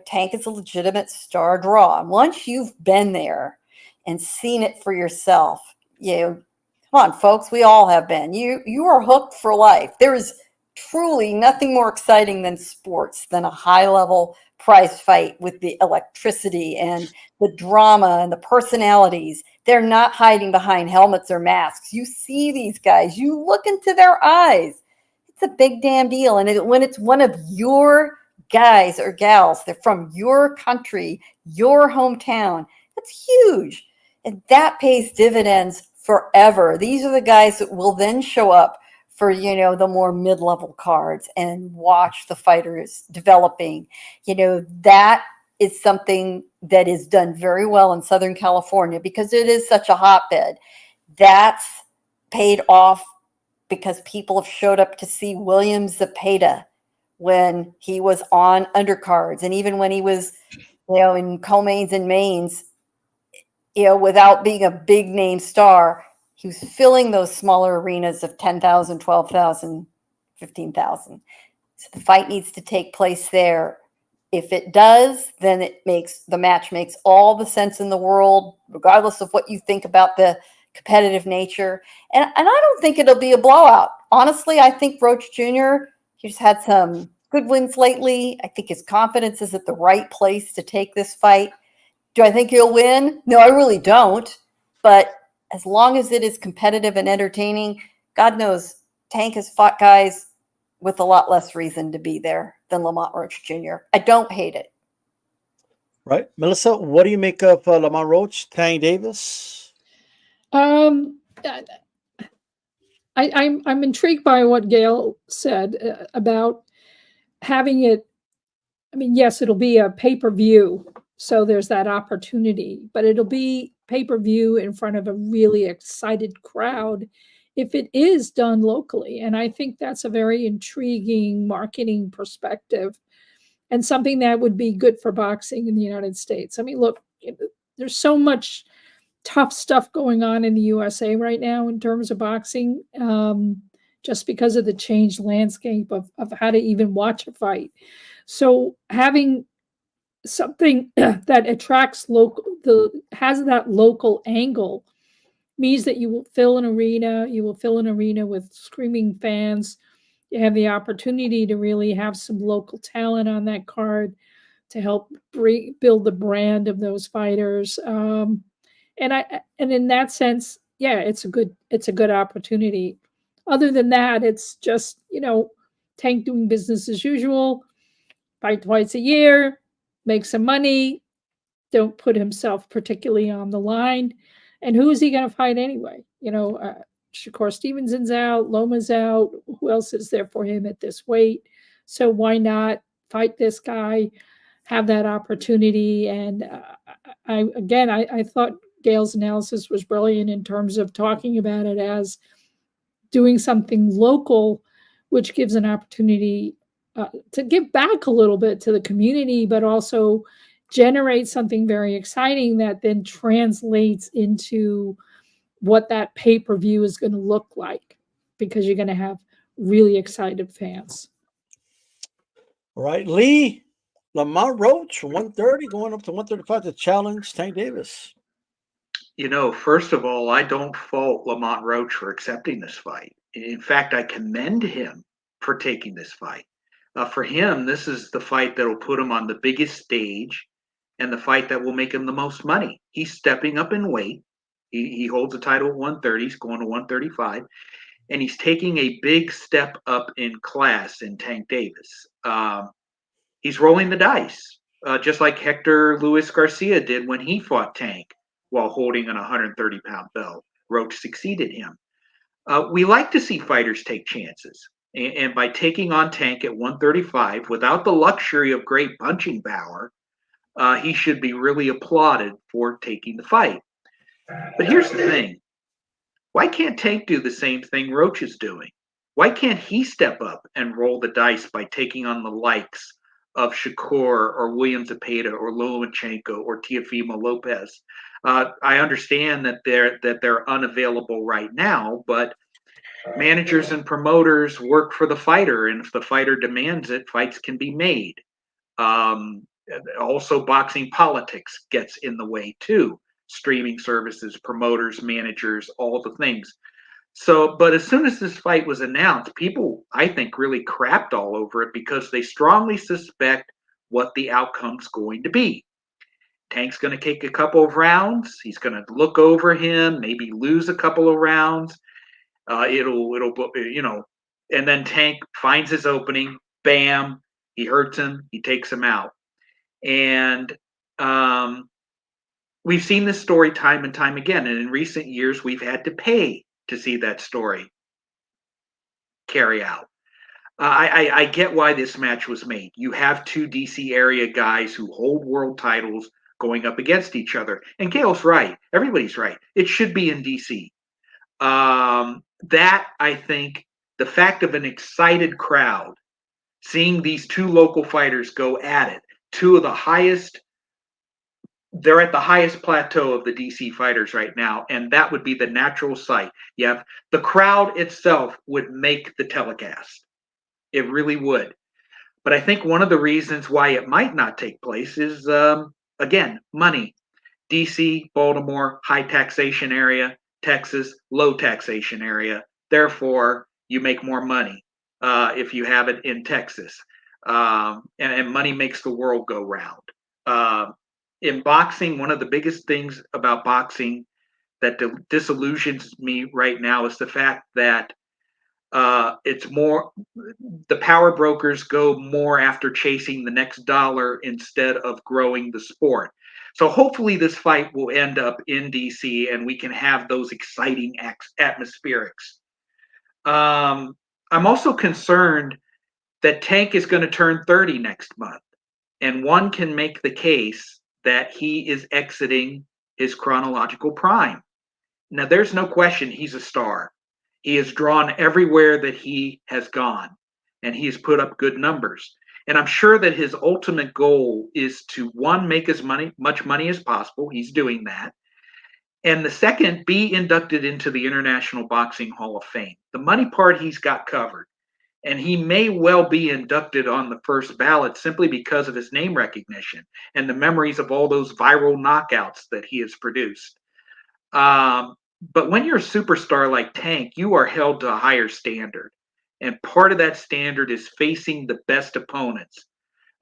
A: Tank is a legitimate star draw. And once you've been there and seen it for yourself, come on, folks, we all have been. You are hooked for life. There is truly nothing more exciting than sports, than a high-level prize fight with the electricity and the drama and the personalities. They're not hiding behind helmets or masks. You see these guys. You look into their eyes. It's a big damn deal. And when it's one of your guys or gals, they're from your country, your hometown, that's huge. And that pays dividends forever. These are the guys that will then show up for, the more mid-level cards and watch the fighters developing. That is something that is done very well in Southern California because it is such a hotbed. That's paid off because people have showed up to see William Zepeda when he was on undercards. And even when he was, in co-mains and mains, without being a big name star, he was filling those smaller arenas of 10,000, 12,000, 15,000. So the fight needs to take place there. If it does, then the match makes all the sense in the world, regardless of what you think about the competitive nature. And I don't think it'll be a blowout. Honestly, I think Roach Jr., he's had some good wins lately. I think his confidence is at the right place to take this fight. Do I think he'll win? No, I really don't. But as long as it is competitive and entertaining, God knows Tank has fought guys with a lot less reason to be there than Lamont Roach Jr. I don't hate it.
C: Right. Melissa, what do you make of Lamont Roach, Tank Davis?
J: I'm intrigued by what Gail said about having it. I mean, yes, it'll be a pay-per-view, so there's that opportunity, but it'll be pay-per-view in front of a really excited crowd if it is done locally. And I think that's a very intriguing marketing perspective and something that would be good for boxing in the United States. I mean, look, there's so much tough stuff going on in the USA right now in terms of boxing, just because of the changed landscape of how to even watch a fight. So having something that attracts has that local angle means that you will fill an arena with screaming fans. You have the opportunity to really have some local talent on that card to help build the brand of those fighters. And in that sense, yeah, it's a good opportunity. Other than that, it's just, Tank doing business as usual, fight twice a year, make some money, don't put himself particularly on the line. And who is he going to fight anyway? Shakur Stevenson's out, Loma's out. Who else is there for him at this weight? So why not fight this guy, have that opportunity? And I thought Gail's analysis was brilliant in terms of talking about it as doing something local, which gives an opportunity to give back a little bit to the community, but also generate something very exciting that then translates into what that pay-per-view is going to look like, because you're going to have really excited fans.
C: All right, Lee, Lamont Roach, 130 going up to 135 to challenge Tank Davis.
K: First of all, I don't fault Lamont Roach for accepting this fight. In fact, I commend him for taking this fight. For him, this is the fight that will put him on the biggest stage and the fight that will make him the most money. He's stepping up in weight. He holds the title at 130. He's going to 135. And he's taking a big step up in class in Tank Davis. He's rolling the dice, just like Hector Luis Garcia did when he fought Tank while holding an 130-pound belt. Roach succeeded him. We like to see fighters take chances. And by taking on Tank at 135 without the luxury of great punching power, he should be really applauded for taking the fight. But here's the thing. Why can't Tank do the same thing Roach is doing? Why can't he step up and roll the dice by taking on the likes of Shakur or William Zepeda or Lomachenko or Teofimo Lopez? I understand that they're unavailable right now, but managers and promoters work for the fighter, and if the fighter demands it, fights can be made. Also, boxing politics gets in the way too. Streaming services, promoters, managers, all the things. So, but as soon as this fight was announced, people, I think, really crapped all over it because they strongly suspect what the outcome's going to be. Tank's going to kick a couple of rounds. He's going to look over him, maybe lose a couple of rounds. And then Tank finds his opening. Bam, he hurts him. He takes him out. And we've seen this story time and time again. And in recent years, we've had to pay to see that story carry out. I get why this match was made. You have two DC area guys who hold world titles going up against each other. And Gail's right. Everybody's right. It should be in DC. That, I think, the fact of an excited crowd, seeing these two local fighters go at it, they're at the highest plateau of the DC fighters right now, and that would be the natural sight. You have the crowd itself would make the telecast. It really would. But I think one of the reasons why it might not take place is, again, money. DC, Baltimore, high taxation area. Texas, low taxation area. Therefore, you make more money if you have it in Texas. And money makes the world go round. In boxing, one of the biggest things about boxing that disillusions me right now is the fact that it's more, the power brokers go more after chasing the next dollar instead of growing the sport. So hopefully this fight will end up in DC and we can have those exciting atmospherics. I'm also concerned that Tank is going to turn 30 next month, and one can make the case that he is exiting his chronological prime. Now, there's no question he's a star. He is drawn everywhere that he has gone, and he has put up good numbers. And I'm sure that his ultimate goal is to, one, make as much money as possible. He's doing that. And the second, be inducted into the International Boxing Hall of Fame. The money part he's got covered. And he may well be inducted on the first ballot simply because of his name recognition and the memories of all those viral knockouts that he has produced. But when you're a superstar like Tank, you are held to a higher standard. And part of that standard is facing the best opponents,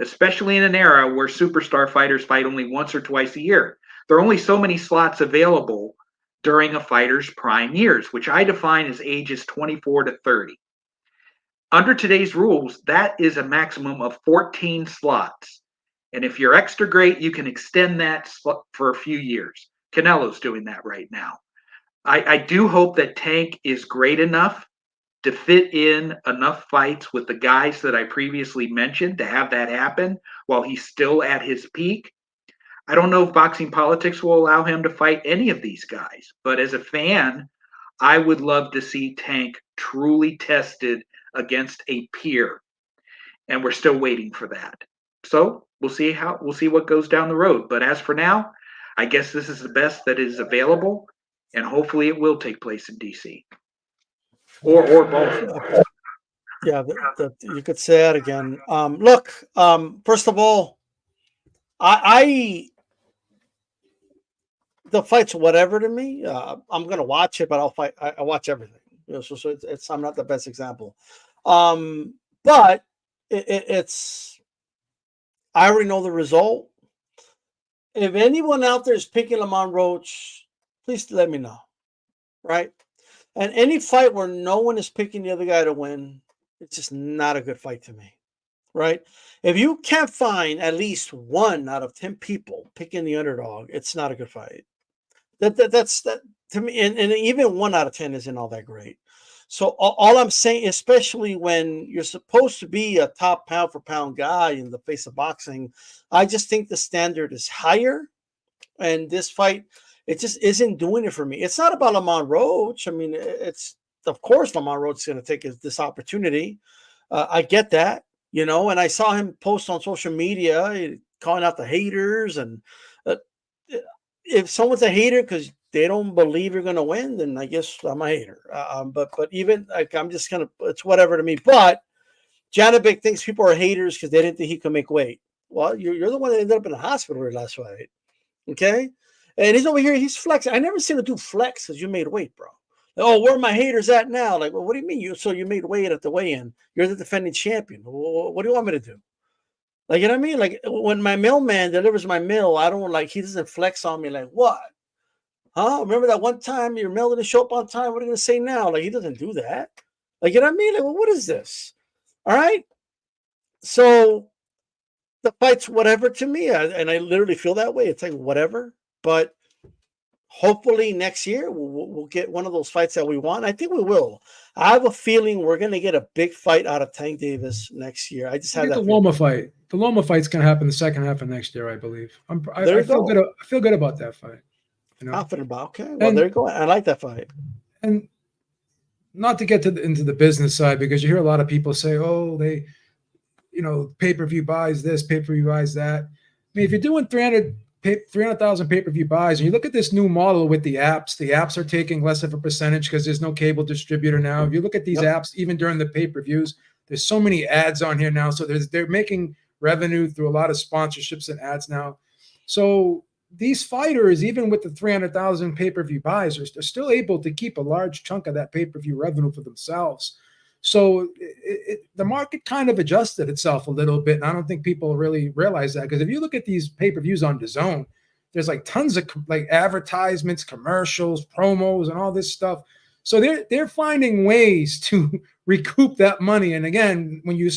K: especially in an era where superstar fighters fight only once or twice a year. There are only so many slots available during a fighter's prime years, which I define as ages 24 to 30. Under today's rules, that is a maximum of 14 slots. And if you're extra great, you can extend that for a few years. Canelo's doing that right now. I do hope that Tank is great enough to fit in enough fights with the guys that I previously mentioned to have that happen while he's still at his peak. I don't know if boxing politics will allow him to fight any of these guys, but as a fan, I would love to see Tank truly tested against a peer, and we're still waiting for that. So we'll see what goes down the road. But as for now, I guess this is the best that is available, and hopefully it will take place in DC or both.
C: Yeah, you could say that again. Look, first of all, the fight's whatever to me. I'm gonna watch it, but I'll fight. I watch everything. You know, so it's I'm not the best example, but it's I already know the result. If anyone out there is picking Lamont Roach, please let me know, right? And any fight where no one is picking the other guy to win, it's just not a good fight to me, right? If you can't find at least 1 out of 10 people picking the underdog, it's not a good fight. That's to me, and even 1 out of 10 isn't all that great. So all I'm saying, especially when you're supposed to be a top pound for pound guy in the face of boxing, I just think the standard is higher. And this fight, it just isn't doing it for me. It's not about Lamont Roach. I mean, it's of course Lamont Roach is going to take this opportunity. I get that, you know, and I saw him post on social media calling out the haters. And if someone's a hater because they don't believe you're going to win, then I guess I'm a hater. But even like, I'm just going to, it's whatever to me. But Janabek thinks people are haters because they didn't think he could make weight. Well, you're the one that ended up in the hospital with last fight. Okay. And he's over here, he's flexing. I never seen him do flex because you made weight, bro. Oh, where are my haters at now? Like, well, what do you mean? You made weight at the weigh-in. You're the defending champion. Well, what do you want me to do? Like, you know what I mean? Like, when my mailman delivers my mail, I don't like, he doesn't flex on me like, what? Huh? Remember that one time your mail didn't show up on time? What are you going to say now? Like, he doesn't do that. Like, you know what I mean? Like, well, what is this? All right. So the fight's whatever to me. And I literally feel that way. It's like whatever. But hopefully next year we'll get one of those fights that we want. I think we will. I have a feeling we're going to get a big fight out of Tank Davis next year. I just have that
E: the Loma fight. The Loma fight's going to happen the second half of next year, I believe. I feel good about that fight. You know?
C: Confident about. Okay. Well, there you go. I like that fight.
E: And not to get into the business side, because you hear a lot of people say, "Oh, they, you know, pay-per-view buys this, pay-per-view buys that." I mean, if you're doing 300,000 pay-per-view buys, and you look at this new model with the apps are taking less of a percentage because there's no cable distributor now. If you look at these apps, even during the pay-per-views, there's so many ads on here now. So they're making revenue through a lot of sponsorships and ads now. So these fighters, even with the 300,000 pay-per-view buys, they're still able to keep a large chunk of that pay-per-view revenue for themselves. So the market kind of adjusted itself a little bit, and I don't think people really realize that, because if you look at these pay-per-views on DAZN, there's like tons of like advertisements, commercials, promos, and all this stuff. So they're finding ways to recoup that money. And again, when you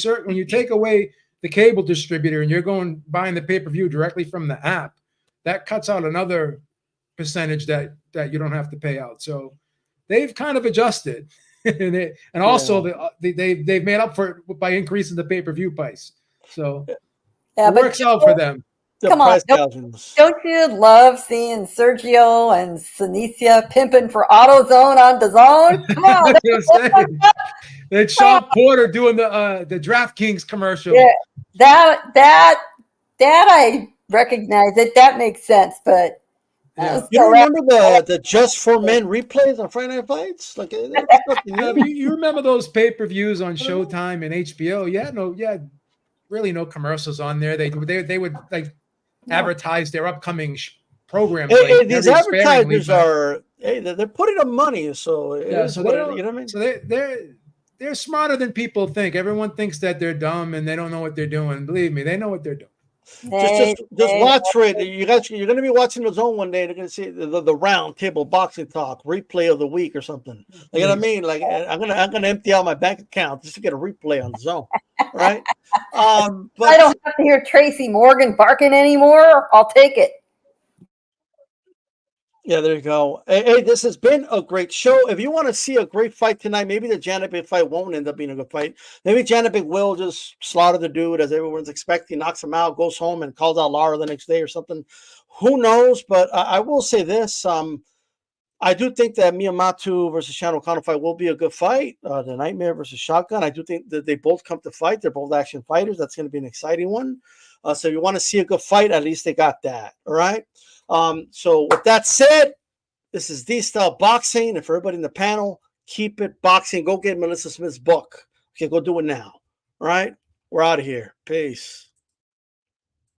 E: take away the cable distributor and you're buying the pay-per-view directly from the app, that cuts out another percentage that you don't have to pay out. So they've kind of adjusted. They've made up for it by increasing the pay-per-view price. So it works out for them.
A: Come on,
C: price gouges.
A: don't you love seeing Sergio and Sinicia pimping for AutoZone on DAZN? Come on,
E: You know what I'm saying? And Sean Porter doing the DraftKings commercial.
A: yeah, that I recognize it. That makes sense, but
E: Yeah.
C: You don't remember the Just for Men replays on Friday Night Fights? Like that's nothing new.
E: You remember those pay-per-views on Showtime and HBO? Really no commercials on there. They would like advertise their upcoming programs.
C: Hey, these advertisers they're putting up money, so
E: so
C: you know what I mean.
E: So they're smarter than people think. Everyone thinks that they're dumb and they don't know what they're doing. Believe me, they know what they're doing.
C: Just watch for it. You guys, you're going to be watching the Zone one day. They're going to see the round table boxing talk replay of the week or something. You know what I mean? Like I'm gonna empty out my bank account just to get a replay on the Zone, right? But
A: I don't have to hear Tracy Morgan barking anymore. I'll take it.
C: yeah, there you go. Hey, this has been a great show. If you want to see a great fight tonight, maybe the Janabek fight won't end up being a good fight. Maybe Janabek will just slaughter the dude as everyone's expecting, knocks him out, goes home, and calls out Lara the next day or something. Who knows? But I will say this. I do think that Miyamatu versus Shan O'Connor fight will be a good fight. The Nightmare versus Shotgun. I do think that they both come to fight. They're both action fighters. That's going to be an exciting one. So if you want to see a good fight, at least they got that. All right. So with that said, this is D-Style Boxing. And for everybody in the panel, keep it boxing. Go get Melissa Smith's book. Okay, go do it now. All right. We're out of here. Peace.